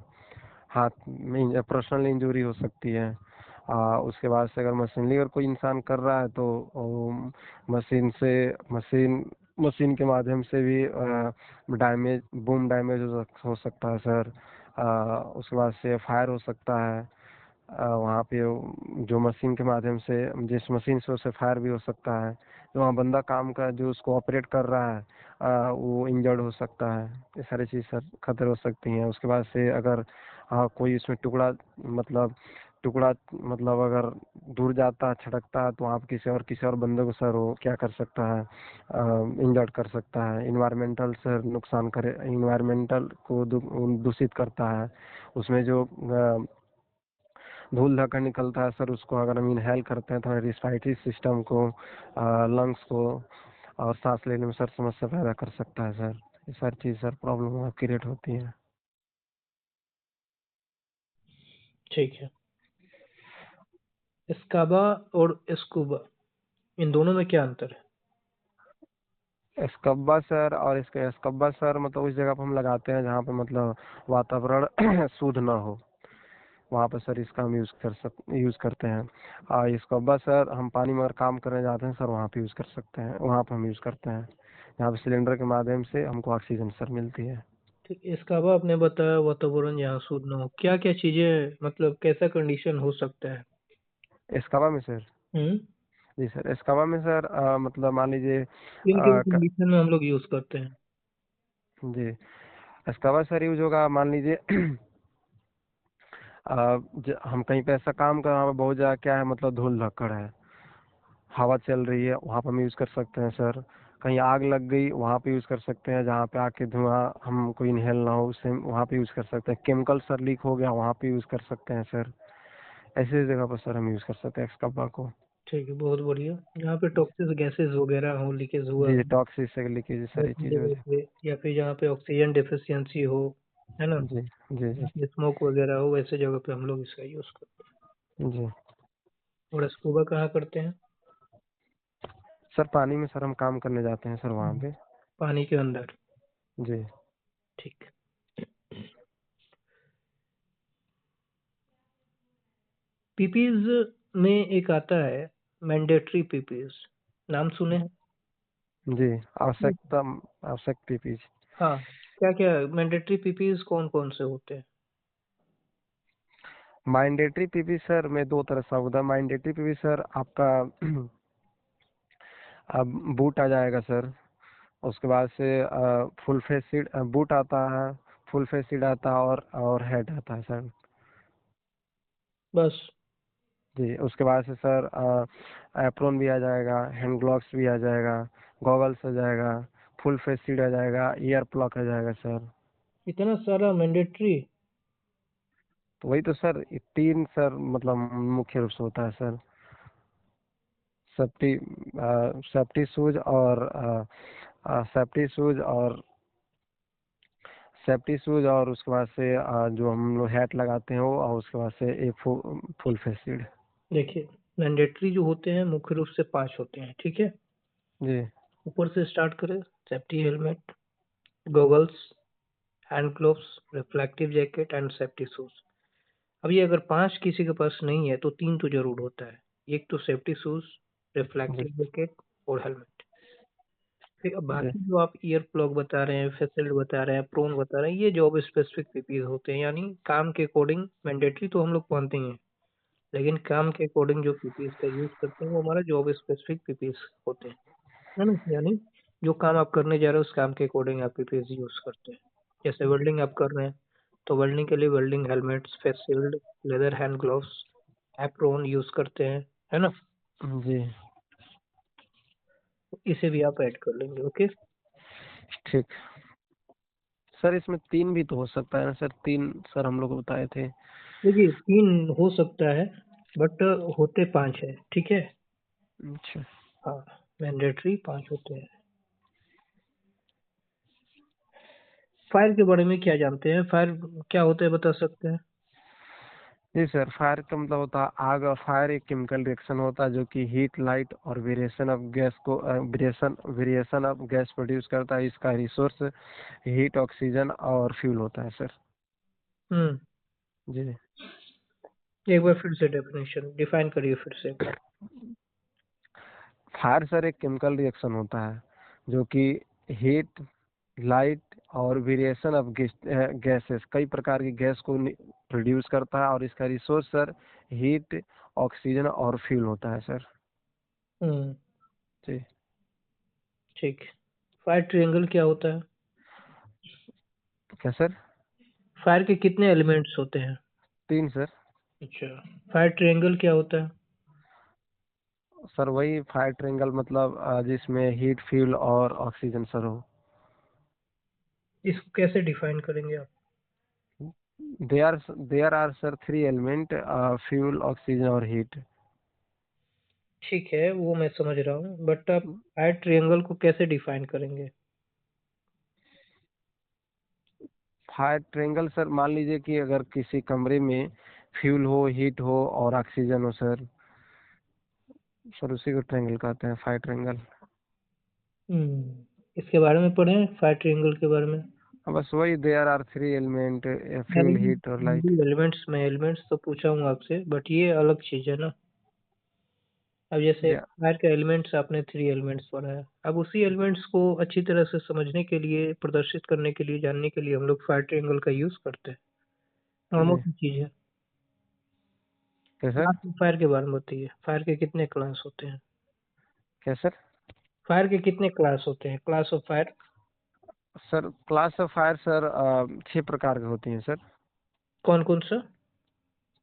हाथ में पर्सनल इंजरी हो सकती है। उसके बाद से अगर मशीनली अगर कोई इंसान कर रहा है तो मशीन से मशीन मशीन के माध्यम से भी डैमेज, बूम डैमेज हो सकता है सर। उसके बाद से फायर हो सकता है वहाँ पे, जो मशीन के माध्यम से, जिस मशीन से उसे फायर भी हो सकता है। जो वहाँ बंदा काम का जो उसको ऑपरेट कर रहा है वो इंजर्ड हो सकता है। ये सारी चीज़ सर खतरे हो सकती हैं। उसके बाद से अगर कोई इसमें टुकड़ा मतलब अगर दूर जाता है, छटकता है, तो वहाँ पे किसी और बंदे को सर वो क्या कर सकता है, इंजर्ड कर सकता है। इन्वायरमेंटल सर नुकसान करे, इन्वायरमेंटल को दूषित करता है। उसमें जो धूल धक्कड़ निकलता है सर, उसको अगर हम इनहेल करते हैं तो हमारे रिस्पायरेटरी सिस्टम को, लंग्स को और सांस लेने में सर समस्या पैदा कर सकता है सर। ये सारी चीज़ सर प्रॉब्लम क्रिएट होती है।
ठीक है। स्काबा और स्कूबा, इन दोनों में क्या अंतर
स्कब्बा सर, और इसके स्कब्बा सर मतलब उस जगह पर हम लगाते हैं जहाँ पे मतलब वातावरण शुद्ध ना हो, वहाँ पर सर इसका हम यूज़ करते हैं। और स्कब्बा सर हम पानी में अगर काम करने जाते हैं सर, वहाँ पे यूज़ कर सकते हैं, वहाँ पर हम यूज़ करते हैं जहाँ पे सिलेंडर के माध्यम से हमको ऑक्सीजन सर मिलती है।
ठीक? इसकाबा आपने बताया वातावरण यहाँ शुद्ध न हो, क्या क्या चीजें, मतलब कैसा कंडीशन हो सकता है?
स्कब्बा में सर,
हम्म।
जी सर, स्कब्बा में सर मतलब मान लीजिए
किन किन कंडीशन में हम लोग यूज करते हैं?
जी, स्कब्बा सर यूज होगा, मान लीजिए हम कहीं पे ऐसा काम कर, वहाँ पे बहुत ज़्यादा क्या है मतलब धूल धक्कड़ है, हवा चल रही है, वहाँ पर हम यूज़ कर सकते हैं सर। कहीं आग लग गई, वहाँ पे यूज़ कर सकते हैं, जहाँ पे आके धुआं हमको इनहेल ना हो, उससे वहाँ पे यूज़ कर सकते हैं। केमिकल सर लीक हो गया, वहाँ पे यूज़ कर सकते हैं सर। ऐसी जगह पर सर हम यूज़ कर सकते हैं एक्सकबा को।
ठीक है, बहुत बढ़िया। जहाँ पे टॉक्सिक गैसेस वगैरह हो, लीकेज हुआ
जी
हो,
जी, टॉक्सिक से लीकेज सारी
वैसी
चीज़ हो
जगह
जाए।
पे, या फिर जहाँ पे ऑक्सीजन डिफिशियंसी हो, है ना,
जी जी जी
स्मोक वगैरह हो, वैसे जगह पे हम लोग इसका यूज करते
जी।
हैं। और स्कूबा कहाँ करते हैं?
सर पानी में सर हम काम करने जाते हैं सर, वहाँ पे।
पानी के अंदर।
जी।
ठीक। पीपीज में एक आता है मैंडेटरी पीपीज, नाम सुने हैं?
जी, आवश्यकता, आवश्यक पीपीज।
हाँ। क्या क्या मैंडेटरी पीपीज कौन कौन से होते हैं?
मैंडेटरी पीपी सर में दो तरह से होता है। मैंडेटरी पीपी सर आपका अब बूट आ जाएगा सर। उसके बाद से फुल फेस सीट बूट आता है, फुल फेस सीट आता है और हेड आता है सर।
बस।
जी, उसके बाद से सर एप्रोन भी आ जाएगा, हैंड ग्लव्स भी आ जाएगा, गॉगल्स आ जाएगा, फुल फेस सीट आ जाएगा, ईयर प्लग आ जाएगा सर।
इतना सारा मैंडेटरी?
तो वही तो सर, ये तीन सर मतलब मुख्य रूप से होता है सर। सेफ्टी सेफ्टी शूज और सेफ्टी शूज और सेफ्टी शूज, और उसके बाद से जो हम लोग हैट लगाते हैं वो, और उसके बाद से एक फुल फेस शील्ड।
देखिए, मैंडेटरी जो होते हैं मुख्य रूप से 5 होते हैं, ठीक है?
जी
ऊपर से स्टार्ट करें। Safety helmet, goggles, hand gloves, reflective jacket and safety shoes. अब ये अगर 5 किसी के पास नहीं है तो 3 तो जरूर होता है। एक तो सेफ्टी शूज,
जी
रिफ्लेक्टिव जैकेट और हेलमेट। फिर अब
जी
बाकी जो आप ईयर प्लग बता रहे हैं, फेसिल्ड बता रहे हैं, प्रोन बता रहे हैं, ये जॉब स्पेसिफिक पीपीज होते हैं, यानी काम के अकॉर्डिंग मैंडेटरी तो हम लोग पहनते ही हैं, लेकिन काम के अकॉर्डिंग जो पीपीज का यूज करते हैं वो हमारा जॉब स्पेसिफिक पीपीज होते हैं, है ना? यानी जो काम आप करने जा रहे हो उस काम के अकॉर्डिंग आप पीपीज यूज करते हैं। जैसे वेल्डिंग आप कर रहे हैं तो वेल्डिंग के लिए welding helmets, face shield, leather hand gloves, apron use करते हैं, है ना?
जी
इसे भी आप ऐड कर लेंगे। ओके,
ठीक। सर इसमें 3 भी तो हो सकता है ना सर, 3 सर हम लोग को बताए थे।
देखिए 3 हो सकता है बट होते 5 है, ठीक है?
अच्छा
हाँ, मैंडेटरी 5 होते हैं। फायर के बारे में क्या जानते हैं? फायर क्या होता है बता सकते हैं?
जी सर, फायर का मतलब होता है आग। और फायर एक केमिकल रिएक्शन होता है जो कि हीट, लाइट और वेरिएशन ऑफ गैस को वेरिएशन ऑफ गैस प्रोड्यूस करता है। इसका रिसोर्स हीट, ऑक्सीजन और फ्यूल होता है सर।
हम्म,
जी।
एक बार फिर से डेफिनेशन डिफाइन करिए फिर से एक बार।
फायर सर एक केमिकल रिएक्शन होता है जो कि हीट, लाइट और वेरिएशन ऑफ गैसेस, कई प्रकार की गैस को प्रोड्यूस करता है। और इसका रिसोर्स सर हीट, ऑक्सीजन और फ्यूल होता है सर।
हम्म,
जी।
ठीक। फायर ट्रायंगल क्या होता है?
क्या सर?
फायर के कितने एलिमेंट्स होते हैं?
3 सर।
अच्छा, फायर ट्रायंगल क्या होता है?
सर वही फायर ट्रायंगल, मतलब जिसमें हीट, फ्यूल और ऑक्सीजन सर हो।
इसको कैसे डिफाइन करेंगे आप?
There are sir 3 element, fuel, oxygen और हीट।
ठीक है, वो मैं समझ रहा हूँ बट आप फायर ट्रायंगल को कैसे डिफाइन करेंगे?
फायर ट्रायंगल सर, मान लीजिए कि अगर किसी कमरे में फ्यूल हो, हीट हो और ऑक्सीजन हो सर, उसी को ट्रायंगल कहते हैं, फायर ट्रायंगल।
इसके बारे में पढ़े हैं फायर ट्रायंगल के बारे में?
बस वही, देयर आर 3 एलिमेंट,
यानी
फ्यूल, हीट और लाइट।
एलिमेंट्स में एलिमेंट्स तो पूछा हूँ आपसे बट ये अलग चीज है ना। अब जैसे
या
फायर के एलिमेंट्स आपने 3 एलिमेंट्स पढ़ा है, अब उसी एलिमेंट्स को अच्छी तरह से समझने के लिए, प्रदर्शित करने के लिए, जानने के लिए हम लोग फायर ट्रायंगल का यूज करते हैं। नॉर्मल
जी।
सी चीज है।
क्या सर?
क्लास ऑफ फायर के बारे में बताइए, फायर के कितने क्लास होते हैं?
क्या सर?
फायर के कितने क्लास होते हैं, class of fire?
Sir class of fire sir 6 प्रकार की होती हैं सर।
कौन कौन सा?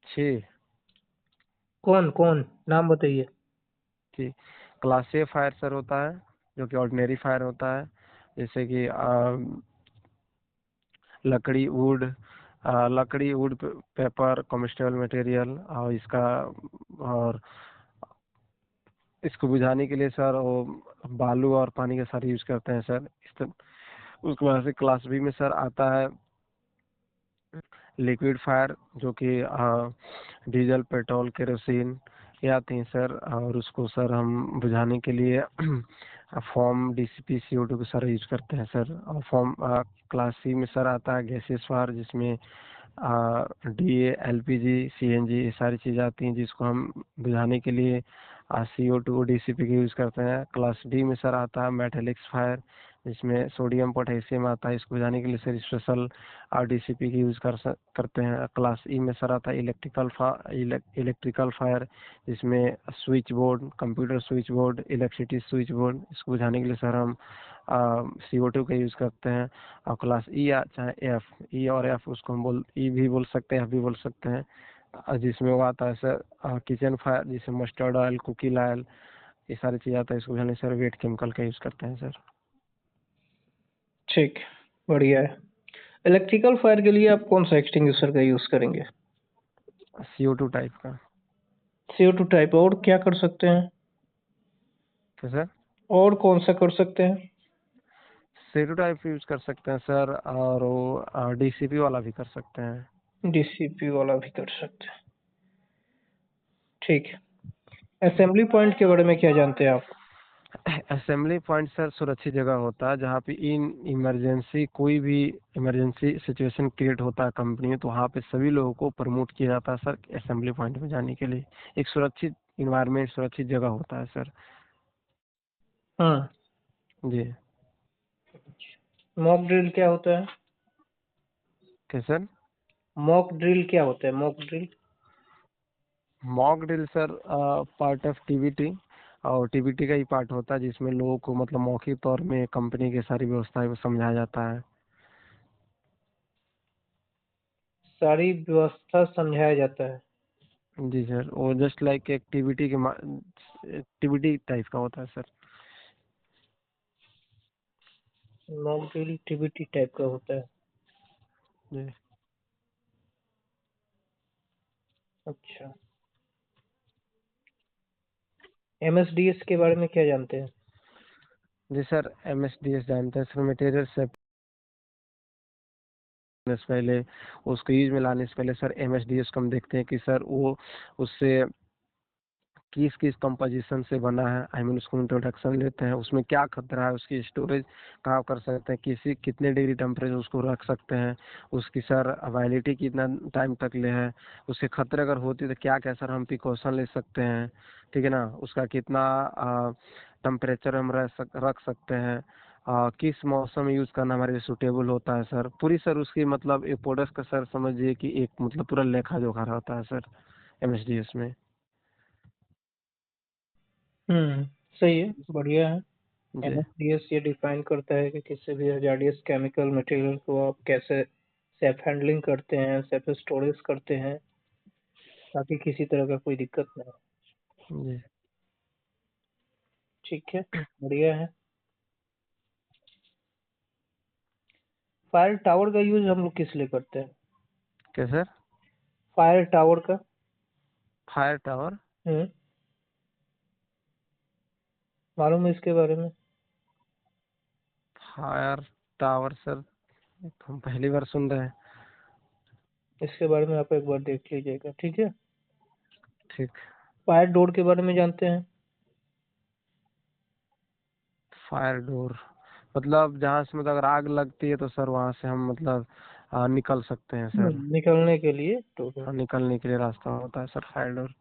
6।
कौन कौन, नाम बताइए।
जी। क्लास ए फायर सर होता है जो कि ऑर्डिनरी फायर होता है, जैसे कि लकड़ी, वुड, पेपर, कॉम्बस्टेबल मटेरियल। और और इसको बुझाने के लिए सर वो बालू और पानी का सर यूज करते हैं सर। उसके बाद से क्लास बी में सर आता है लिक्विड फायर, जो कि डीजल, पेट्रोल, केरोसिन ये आती हैं सर। और उसको सर हम बुझाने के लिए फॉर्म, डीसीपी, CO2 को सर यूज करते हैं सर। और फॉर्म क्लास सी में सर आता है गैसेस फायर, जिसमें DA, LPG, CNG ये सारी चीज़ आती हैं, जिसको हम बुझाने के लिए CO2, DCP का यूज़ करते हैं। क्लास डी में सर आता है मेटेलिक्स फायर, जिसमें सोडियम, पोटेशियम आता है। इसको बुझाने के लिए सर स्पेशल DCP की यूज़ करते हैं। क्लास ई में सर आता है इलेक्ट्रिकल फायर, जिसमें switch board, computer switch board, electricity switch board, इसको बुझाने के लिए सर हम CO2 का यूज़ करते हैं। और क्लास ई या चाहे एफ, ई और एफ, उसको हम ई भी बोल सकते हैं, एफ भी बोल सकते हैं। जिसमें वो आता है सर किचन फायर, जिसमें मस्टर्ड ऑयल, कुकिंग ऑयल ये सारी चीज़ आता है। इसको बुझाने सर वेट केमिकल का यूज़ करते हैं सर।
ठीक, बढ़िया है। इलेक्ट्रिकल फायर के लिए आप कौन सा एक्सटिंग्विशर का यूज करेंगे?
CO2 टाइप का।
CO2 टाइप, और क्या कर सकते हैं?
तो सर
और कौन सा कर सकते हैं?
CO2 टाइप यूज़ कर सकते हैं सर, और वो DCP वाला भी कर सकते हैं।
डीसीपी वाला भी कर सकते हैं। ठीक है। असेंबली पॉइंट के बारे में क्या जानते हैं आप?
असेंबली पॉइंट सर सुरक्षित जगह होता है जहाँ पे कोई भी इमरजेंसी सिचुएशन क्रिएट होता है कंपनी में, तो वहाँ पे सभी लोगों को प्रमोट किया जाता है सर असेंबली पॉइंट में जाने के लिए। एक सुरक्षित इन्वायरमेंट, सुरक्षित जगह होता है सर।
हाँ,
जी।
मॉक ड्रिल क्या होता है?
क्या सर?
मॉक ड्रिल क्या होता है? Mock drill
mock drill sir part of TBT, और टीबीटी का ही पार्ट होता है जिसमें लोगों को मतलब मौखिक तौर में कंपनी की सारी व्यवस्थाएं को समझाया जाता है।
सारी व्यवस्था समझाया जाता है।
जी सर, वो जस्ट लाइक एक टीबीटी टाइप का होता है sir.
Mock drill activity type का होता है।
जी।
अच्छा, एमएसडीएस के बारे में क्या जानते हैं?
जी सर, एमएसडीएस जानते हैं सर, मटेरियल से पहले, उसको यूज में लाने से पहले सर एमएसडीएस को हम देखते हैं कि सर वो उससे किस किस कंपोजिशन से बना है, आई मीन उसको इंट्रोडक्शन लेते हैं, उसमें क्या खतरा है, उसकी स्टोरेज कहाँ कर सकते हैं, कितने डिग्री टेम्परेचर उसको रख सकते हैं, उसकी सर वैलिडिटी कितना टाइम तक ले है, उसके खतरे अगर होती तो क्या क्या सर हम प्रिकॉशन ले सकते हैं, ठीक है ना, उसका कितना टेम्परेचर हम रख सकते हैं, किस मौसम में यूज़ करना हमारे लिए सूटेबल होता है सर, पूरी सर उसकी मतलब एक प्रोडक्ट का सर समझिए कि एक मतलब पूरा लेखा जोखा रहता है सर एमएसडीएस में।
सही है, बढ़िया है।
जी।
एमएसडीएस ये डिफाइन करता है कि किसी भी हजार्डियस केमिकल मटेरियल को आप कैसे सेफ हैंडलिंग करते हैं, सेफ स्टोरेज करते हैं, ताकि किसी तरह का कोई दिक्कत ना हो।
जी।
ठीक है, बढ़िया है। फायर टावर का यूज हम लोग किस लिए करते हैं?
क्या सर?
फायर टावर का।
Fire tower?
हम्म मालूम है इसके बारे में?
फायर टावर सर, हम पहली बार सुन रहे हैं।
इसके बारे में आप एक बार देख लीजिएगा, ठीक है।
ठीक।
फायर डोर के बारे में जानते हैं?
फायर डोर मतलब जहाँ से मतलब अगर आग लगती है तो सर वहाँ से हम मतलब निकल सकते हैं सर।
निकलने के लिए डोर है।
हाँ, निकलने के लिए रास्ता होता है सर फायर डोर।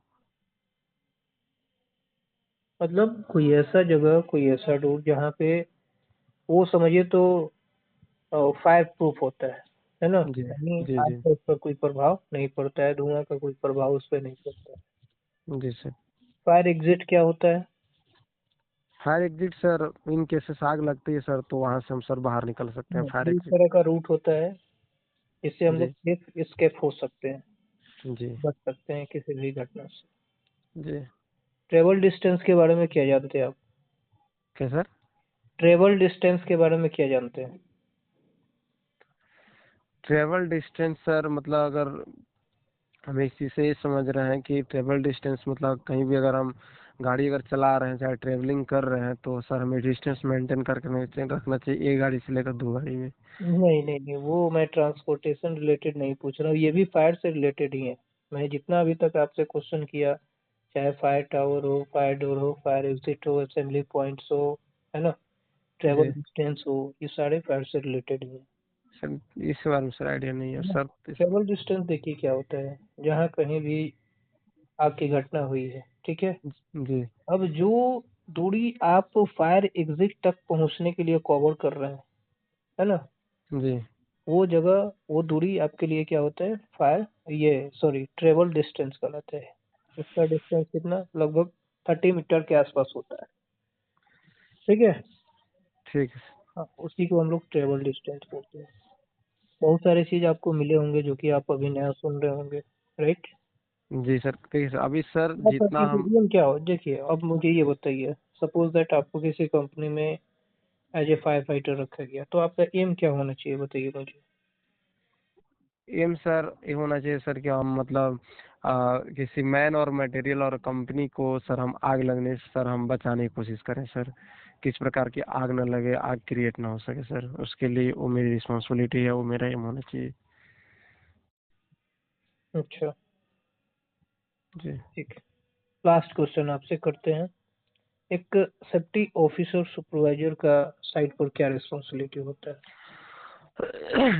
मतलब कोई ऐसा जगह, कोई ऐसा डोर जहाँ पे वो समझिए तो फायर प्रूफ होता है ना,
जी।
यानी
जी।
आग
जी।
का उस पर कोई प्रभाव नहीं पड़ता है, धुआं का कोई प्रभाव उस पर नहीं पड़ता है।
जी सर।
फायर एग्जिट क्या होता है?
फायर एग्जिट सर, इन केसेस आग लगती है सर तो वहाँ से हम सर बाहर निकल सकते हैं, फायर
ये इस
एग्जिट।
तरह का रूट होता है, इससे हम लोग
जी।
सेफ एस्केप हो सकते हैं,
जी।
बच सकते हैं किसी भी घटना से।
जी।
ट्रेवल डिस्टेंस के बारे में क्या जानते हैं आप?
क्या सर?
ट्रेवल डिस्टेंस के बारे में क्या जानते हैं?
ट्रेवल डिस्टेंस सर मतलब अगर हम इस चीज़ से ये समझ रहे हैं कि ट्रेवल डिस्टेंस मतलब कहीं भी अगर हम गाड़ी अगर चला रहे हैं चाहे ट्रेवलिंग कर रहे हैं तो सर हमें डिस्टेंस मेंटेन करके रखना चाहिए, एक गाड़ी से लेकर दो गाड़ी में।
नहीं नहीं नहीं, वो मैं ट्रांसपोर्टेशन रिलेटेड नहीं पूछ रहा हूँ, ये भी फायर से रिलेटेड ही है। मैं जितना अभी तक आपसे क्वेश्चन किया, चाहे फायर टावर हो, फायर डोर हो, फायर एग्जिट हो, असेंबली पॉइंट्स हो, है ना, ट्रेवल
जी
डिस्टेंस हो, ये सारे फायर से रिलेटेड ही है।
सर, इस बारे में सर आइडिया नहीं है
है ना?
सर
ट्रेवल डिस्टेंस देखिए क्या होता है, जहाँ कहीं भी आग की घटना हुई है, ठीक है।
जी।
अब जो दूरी आप फायर एग्जिट तक पहुंचने के लिए कवर कर रहे हैं, है ना,
जी।
वो जगह, वो दूरी आपके लिए क्या होता है? फायर, ये सॉरी, ट्रेवल डिस्टेंस कहलाता है। इसका डिस्टेंस कितना, लगभग 30 मीटर के आसपास होता है, ठीक है।
ठीक है
हाँ, उसी को हम लोग ट्रेवल डिस्टेंस बोलते हैं। बहुत सारे चीज आपको मिले होंगे जो कि आप अभी नया सुन रहे होंगे, राइट।
जी सर, ठीक है सर, अभी सर
आप
जितना हम
एम क्या हो, देखिए अब मुझे ये बताइए, सपोज दैट आपको किसी कंपनी में एज ए फायर फाइटर रखा गया, तो आपका एम क्या होना चाहिए, बताइए मुझे।
एम सर ये होना चाहिए सर कि हम मतलब किसी मैन और मटेरियल और कंपनी को सर हम आग लगने से सर हम बचाने की कोशिश करें सर, किस प्रकार की आग न लगे, आग क्रिएट ना हो सके सर, उसके लिए वो मेरी रिस्पॉन्सिबिलिटी है, वो मेरा एम होना चाहिए।
अच्छा,
जी।
ठीक है। लास्ट क्वेश्चन आपसे करते हैं। एक सेफ्टी ऑफिसर सुपरवाइजर का साइट पर क्या रिस्पॉन्सिबिलिटी होता है?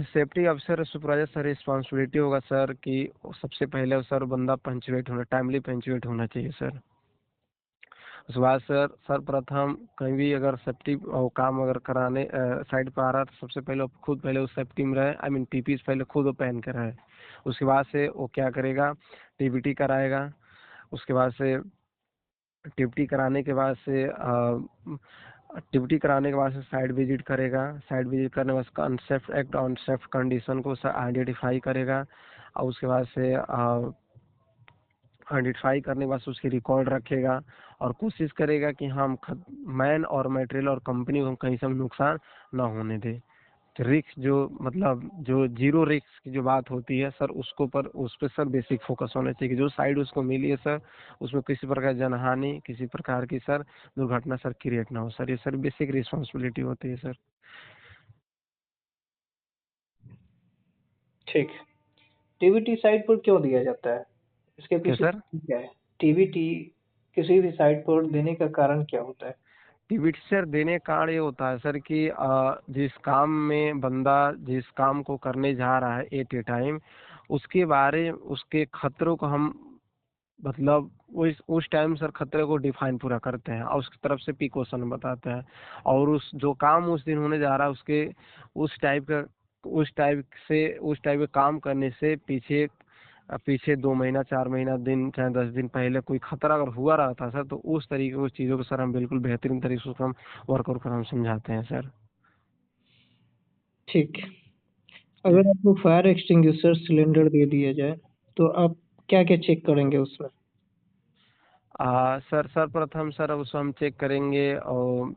सेफ्टी अफसर सुपरवाइजर सर रिस्पॉन्सिबिलिटी होगा सर कि सबसे पहले सर बंदा पंचुएट होना, टाइमली पंचुएट होना चाहिए सर, उसके बाद सर सर्वप्रथम कहीं भी अगर सेफ्टी काम अगर कराने साइड पर आ रहा है तो सबसे पहले खुद पहले उस सेफ्टी में रहे, आई मीन पीपी पहले खुद वो पहन के रहे। उसके बाद से वो क्या करेगा, टीबीटी कराएगा। उसके बाद से टीबीटी कराने के बाद से टीबीटी कराने के बाद से साइड विजिट करेगा। साइड विजिट करने के बाद अनसेफ एक्ट अनसेफ कंडीशन को आइडेंटिफाई करेगा, और उसके बाद से आइडेंटिफाई करने के बाद उसकी रिकॉर्ड रखेगा और कोशिश करेगा कि हम मैन और मटेरियल और कंपनी को कहीं से नुकसान ना होने दे। रिस्क जो मतलब जो जीरो रिस्क की जो बात होती है सर, उसको पर उस पर सर बेसिक फोकस होना चाहिए कि जो साइड उसको मिली है सर उसमें किसी प्रकार की जनहानि, किसी प्रकार की सर दुर्घटना सर क्रिएट ना हो सर। ये सर बेसिक रिस्पॉन्सिबिलिटी होती है सर।
ठीक। टीवीटी साइट पर क्यों दिया जाता है? इसके
क्या
पीछे
सर?
क्या है? टीवीटी किसी भी साइट पर देने का कारण क्या होता है?
टिबिट सर देने का कारण ये होता है सर कि जिस काम में बंदा जिस काम को करने जा रहा है एट ए टाइम, उसके बारे उसके खतरों को हम मतलब उस टाइम सर खतरे को डिफाइन पूरा करते हैं और उसकी तरफ से प्रिकॉशन बताते हैं। और उस जो काम उस दिन होने जा रहा है उसके उस टाइप का उस टाइप का काम करने से पीछे पीछे 2 महीना 4 महीना दिन चाहे 10 दिन पहले कोई खतरा अगर हुआ रहता सर, तो उस तरीके की चीज़ों को सर हम बिल्कुल बेहतरीन तरीके से हम वर्कआउट कर हम समझाते हैं सर।
ठीक। अगर आपको फायर एक्सटिंग्विशर सिलेंडर दे दिया जाए तो आप क्या-क्या चेक करेंगे उसमें?
सर सर्वप्रथम सर उसको हम चेक करेंगे और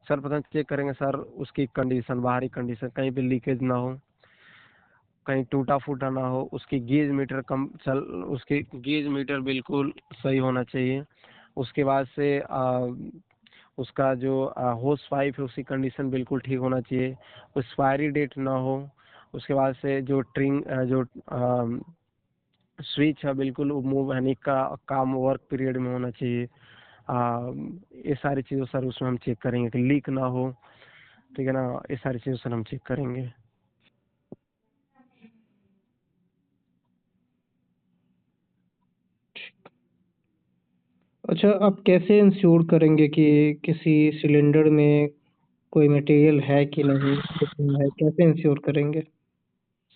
सर्वप्रथम चेक करेंगे सर उसकी कंडीशन, बाहरी कंडीशन, कहीं पे लीकेज ना हो, कहीं टूटा फूटा ना हो, उसकी गेज मीटर उसकी गेज मीटर बिल्कुल सही होना चाहिए। उसके बाद से उसका जो होस पाइप है उसकी कंडीशन बिल्कुल ठीक होना चाहिए, एक्सपायरी डेट ना हो। उसके बाद से जो जो स्विच है बिल्कुल मूव यानी का काम वर्क पीरियड में होना चाहिए। ये सारी चीज़ें सर उसमें हम चेक करेंगे कि लीक ना हो, ठीक है ना, ये सारी चीज़ें सर हम चेक करेंगे।
अच्छा, आप कैसे इंश्योर करेंगे कि किसी सिलेंडर में कोई मटेरियल है कि नहीं, है, कैसे इंश्योर करेंगे?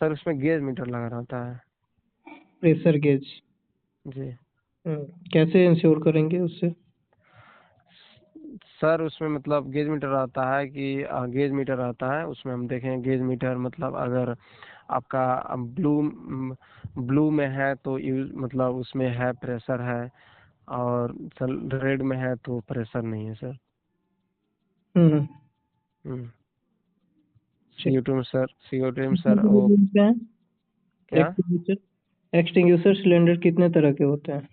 सर उसमें गेज मीटर लगा रहता है।
Pressure gauge.
जी
कैसे इंश्योर करेंगे उससे?
सर उसमें मतलब गेज मीटर आता है कि गेज मीटर आता है उसमें हम देखें गेज मीटर मतलब अगर आपका ब्लू ब्लू में है तो यूज मतलब उसमें है प्रेशर है, और सर रेड में है तो प्रेशर नहीं है सर।
हम्म। ठीक।
CO2 में सर CO2 में
कितने
सर
तरह
वो
के होते हैं
क्या
एक्सटिंग्विशर? एक्सटिंग्विशर सिलेंडर कितने तरह के होते हैं?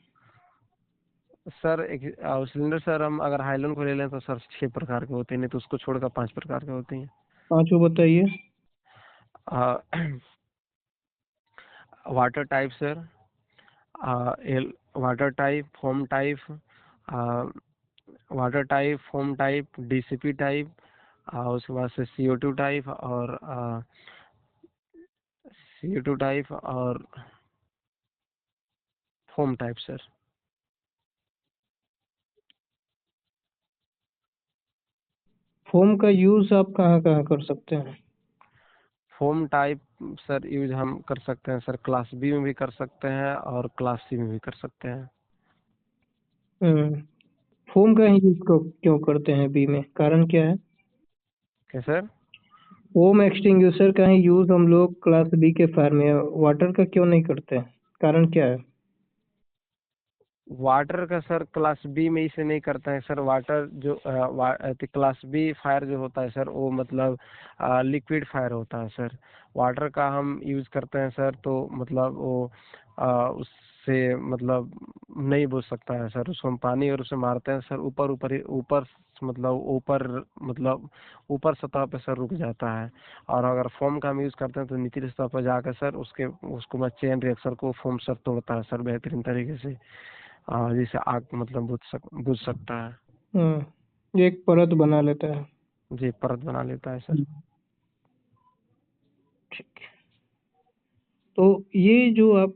सर एक सिलेंडर सर हम अगर हाइलोन को ले लें तो सर 6 प्रकार के होते हैं, नहीं तो उसको छोड़कर 5 प्रकार के होते हैं।
पांचों बताइए।
Water type sir, L water type, foam type, water type, foam type, DCP type, उसके बाद से CO2 टाइप और CO2 टाइप और फोम टाइप सर।
फोम का यूज आप कहाँ कहाँ कर सकते हैं?
फोम टाइप सर यूज हम कर सकते हैं सर, क्लास B में भी कर सकते हैं और क्लास C में भी कर सकते हैं।
हम्म। फोम का ही यूज क्यों करते हैं बी में? कारण क्या है?
क्या सर?
फोम एक्सटिंग्विशर का ही यूज हम लोग क्लास बी के फायर में वाटर का क्यों नहीं करते हैं? कारण क्या है?
वाटर का सर क्लास B में इसे नहीं करते हैं सर। वाटर जो क्लास B फायर जो होता है सर वो मतलब लिक्विड फायर होता है सर। वाटर का हम यूज करते हैं सर तो मतलब वो उससे मतलब नहीं बुझ सकता है सर। उसको हम पानी और उसे मारते हैं सर ऊपर ऊपर ऊपर मतलब ऊपर सतह पे सर रुक जाता है। और अगर फोम का हम यूज करते हैं तो निचली सतह पर जाकर सर उसको मैं चेन रिएक्शन को फोम सर तोड़ता है सर बेहतरीन तरीके से, जिससे आग मतलब बुझ सकता है।
ये एक परत बना लेता है।
जी परत बना लेता है सर।
हम्म। ठीक है। तो ये जो आप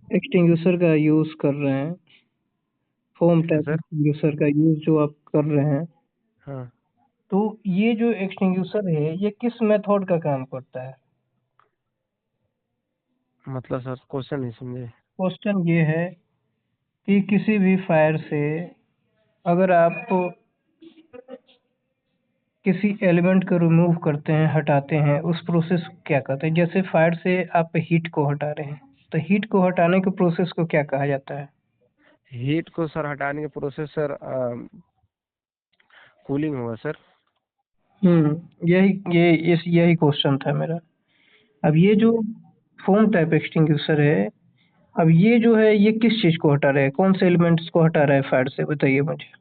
एक्सटिंग्विशर का यूज कर रहे हैं फोम
क्या
टाइप
सर?
एक्सटिंग्यूशर का यूज जो आप कर रहे हैं,
हाँ,
तो ये जो एक्सटिंग्यूशर है ये किस मेथड का काम करता है?
मतलब सर क्वेश्चन नहीं समझे।
क्वेश्चन ये है कि किसी भी फायर से अगर आप किसी एलिमेंट को रिमूव करते हैं, हटाते हैं, उस प्रोसेस को क्या कहते हैं? जैसे फायर से आप हीट को हटा रहे हैं, तो हीट को हटाने के प्रोसेस को क्या कहा जाता है?
हीट को सर हटाने के प्रोसेस सर कूलिंग होगा सर।
यही क्वेश्चन था मेरा। अब ये जो फोम टाइप एक्सटिंग्यूशर है, अब ये जो है ये किस चीज को हटा रहा है, कौन से एलिमेंट्स को हटा रहा है फायर से, बताइए मुझे।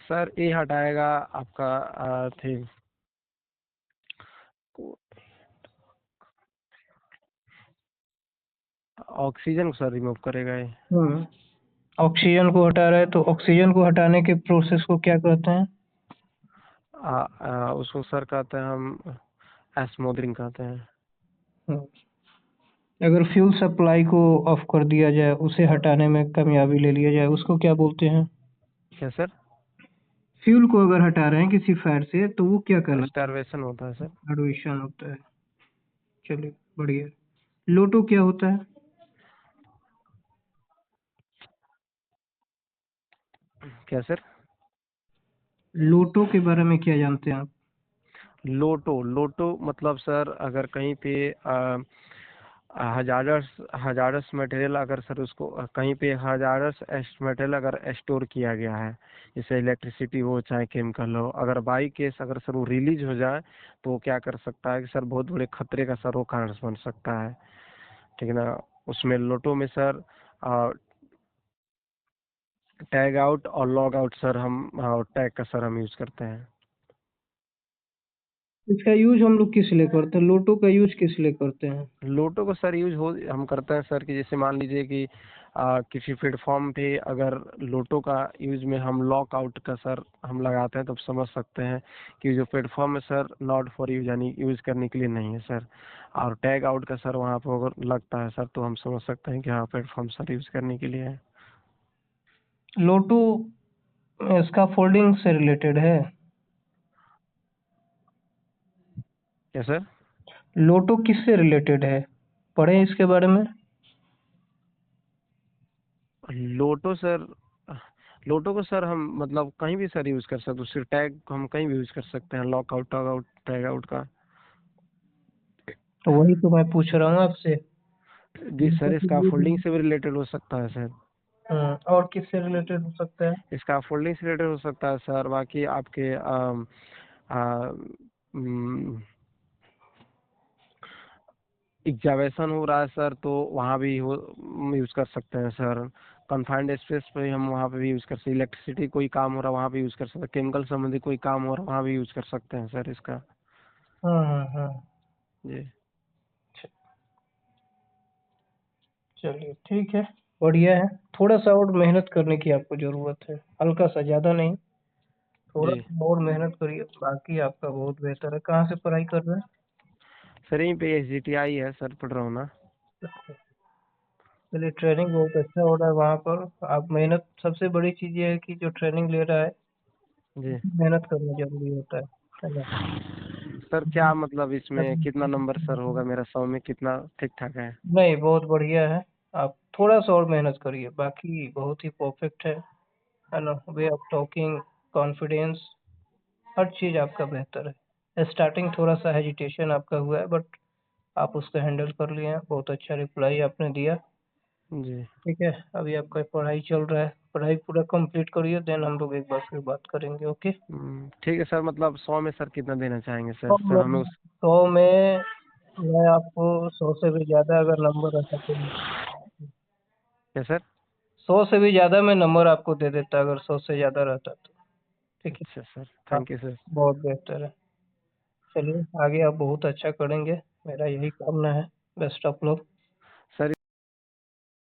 सर ये हटाएगा आपका थे ऑक्सीजन को सर रिमूव करेगा ये।
हम्म ऑक्सीजन को हटा रहा है, तो ऑक्सीजन को हटाने के प्रोसेस को क्या कहते हैं?
उसको सर कहते हैं हम स्मूदरिंग कहते हैं।
हम्म, अगर फ्यूल सप्लाई को ऑफ कर दिया जाए, उसे हटाने में कामयाबी ले लिया जाए, उसको क्या बोलते हैं?
क्या सर?
फ्यूल को अगर हटा रहे हैं किसी फायर से, तो वो क्या कहलाता है?
स्टारवेशन होता है सर।
एडोएशन होता है। चलिए, बढ़िया। लोटो क्या होता है?
क्या सर?
लोटो के बारे में क्या जानते हैं आप?
लोटो लोटो मतलब सर अगर कहीं पे हजारस हजारस मटेरियल अगर सर उसको कहीं पे हजारस मटेरियल अगर स्टोर किया गया है, जैसे इलेक्ट्रिसिटी हो चाहे केमिकल हो, अगर बाई केस अगर सर वो रिलीज हो जाए तो वो क्या कर सकता है कि सर बहुत बड़े खतरे का सर वो कारण बन सकता है। ठीक है ना? उसमें लोटो में सर टैग आउट और लॉग आउट सर हम टैग का सर हम यूज करते हैं।
इसका यूज हम लोग किस लिए करते हैं? लोटो का यूज किस लिए करते हैं?
लोटो को सर यूज हो हम करते हैं सर कि जैसे मान लीजिए कि किसी प्लेटफॉर्म पे अगर लोटो का यूज में हम लॉक आउट का सर हम लगाते हैं तो समझ सकते हैं कि जो प्लेटफॉर्म है सर नॉट फॉर यूज यानी यूज करने के लिए नहीं है सर। और टैग आउट का सर वहाँ पर अगर लगता है सर तो हम समझ सकते हैं कि हाँ प्लेटफॉर्म सर यूज करने के लिए है।
लोटो इसका फोल्डिंग से रिलेटेड है?
क्या सर?
लोटो किससे रिलेटेड है, पढ़े इसके बारे में?
लोटो सर लोटो को सर हम मतलब कहीं भी सर यूज कर सकते हैं, उसके टैग हम कहीं भी यूज कर सकते हैं, lock out tag out tag out का।
तो वही तो मैं पूछ रहा हूँ आपसे।
जी
लोटो
सर
के
इसका
यूज
फोल्डिंग से भी रिलेटेड हो सकता है सर।
और किससे रिलेटेड हो सकता है?
इसका फोल्डिंग से रिलेटेड हो सकता है सर, बाकी आपके एग्जावेशन हो रहा है सर तो वहाँ भी हो यूज कर सकते हैं सर। कन्फाइंड स्पेस पे हम वहाँ पे भी यूज कर सकते हैं, इलेक्ट्रिसिटी कोई काम हो रहा है वहाँ भी यूज कर सकते हैं, केमिकल संबंधी कोई काम हो रहा है वहाँ भी यूज कर सकते हैं सर इसका।
हाँ।
जी
चलिए, ठीक है, बढ़िया है। थोड़ा सा और मेहनत करने की आपको जरूरत है, हल्का सा, ज्यादा नहीं। थोड़ा
जी
सा और मेहनत करिए, बाकी आपका बहुत बेहतर है। कहाँ से पढ़ाई कर रहे
सर यहीं पे SGTI है सर, पढ़ रहा हूँ ना।
हैं? चलिए, ट्रेनिंग बहुत अच्छा हो रहा है वहाँ पर। आप मेहनत, सबसे बड़ी चीज़ ये है कि जो ट्रेनिंग ले रहा है
जी
मेहनत करना जरूरी होता है ना?
सर क्या मतलब इसमें कितना नंबर सर होगा मेरा, 100 में कितना ठीक ठाक है?
नहीं, बहुत बढ़िया है। आप थोड़ा सा और मेहनत करिए, बाकी बहुत ही परफेक्ट है ना? वे ऑफ टॉकिंग, कॉन्फिडेंस, हर चीज़ आपका बेहतर है। स्टार्टिंग थोड़ा सा हेजिटेशन आपका हुआ है, बट आप उसको हैंडल कर लिए हैं। बहुत अच्छा रिप्लाई आपने दिया।
जी
ठीक है, अभी आपका पढ़ाई चल रहा है, पढ़ाई पूरा कंप्लीट करिए, देन हम लोग एक बार फिर बात करेंगे। ओके?
ठीक है सर, मतलब 100 में सर कितना देना चाहेंगे सर?
तो
सर हमें उस
100 में मैं आपको 100 से भी ज़्यादा अगर नंबर रहता तो
क्या सर?
100 से भी ज़्यादा मैं नंबर आपको दे देता, अगर 100 से ज़्यादा रहता तो। ठीक है?
अच्छा सर,
हाँ,
थैंक यू सर।
बहुत बेहतर है। चलिए, आगे आप बहुत अच्छा करेंगे, मेरा यही कामना है। Best of luck.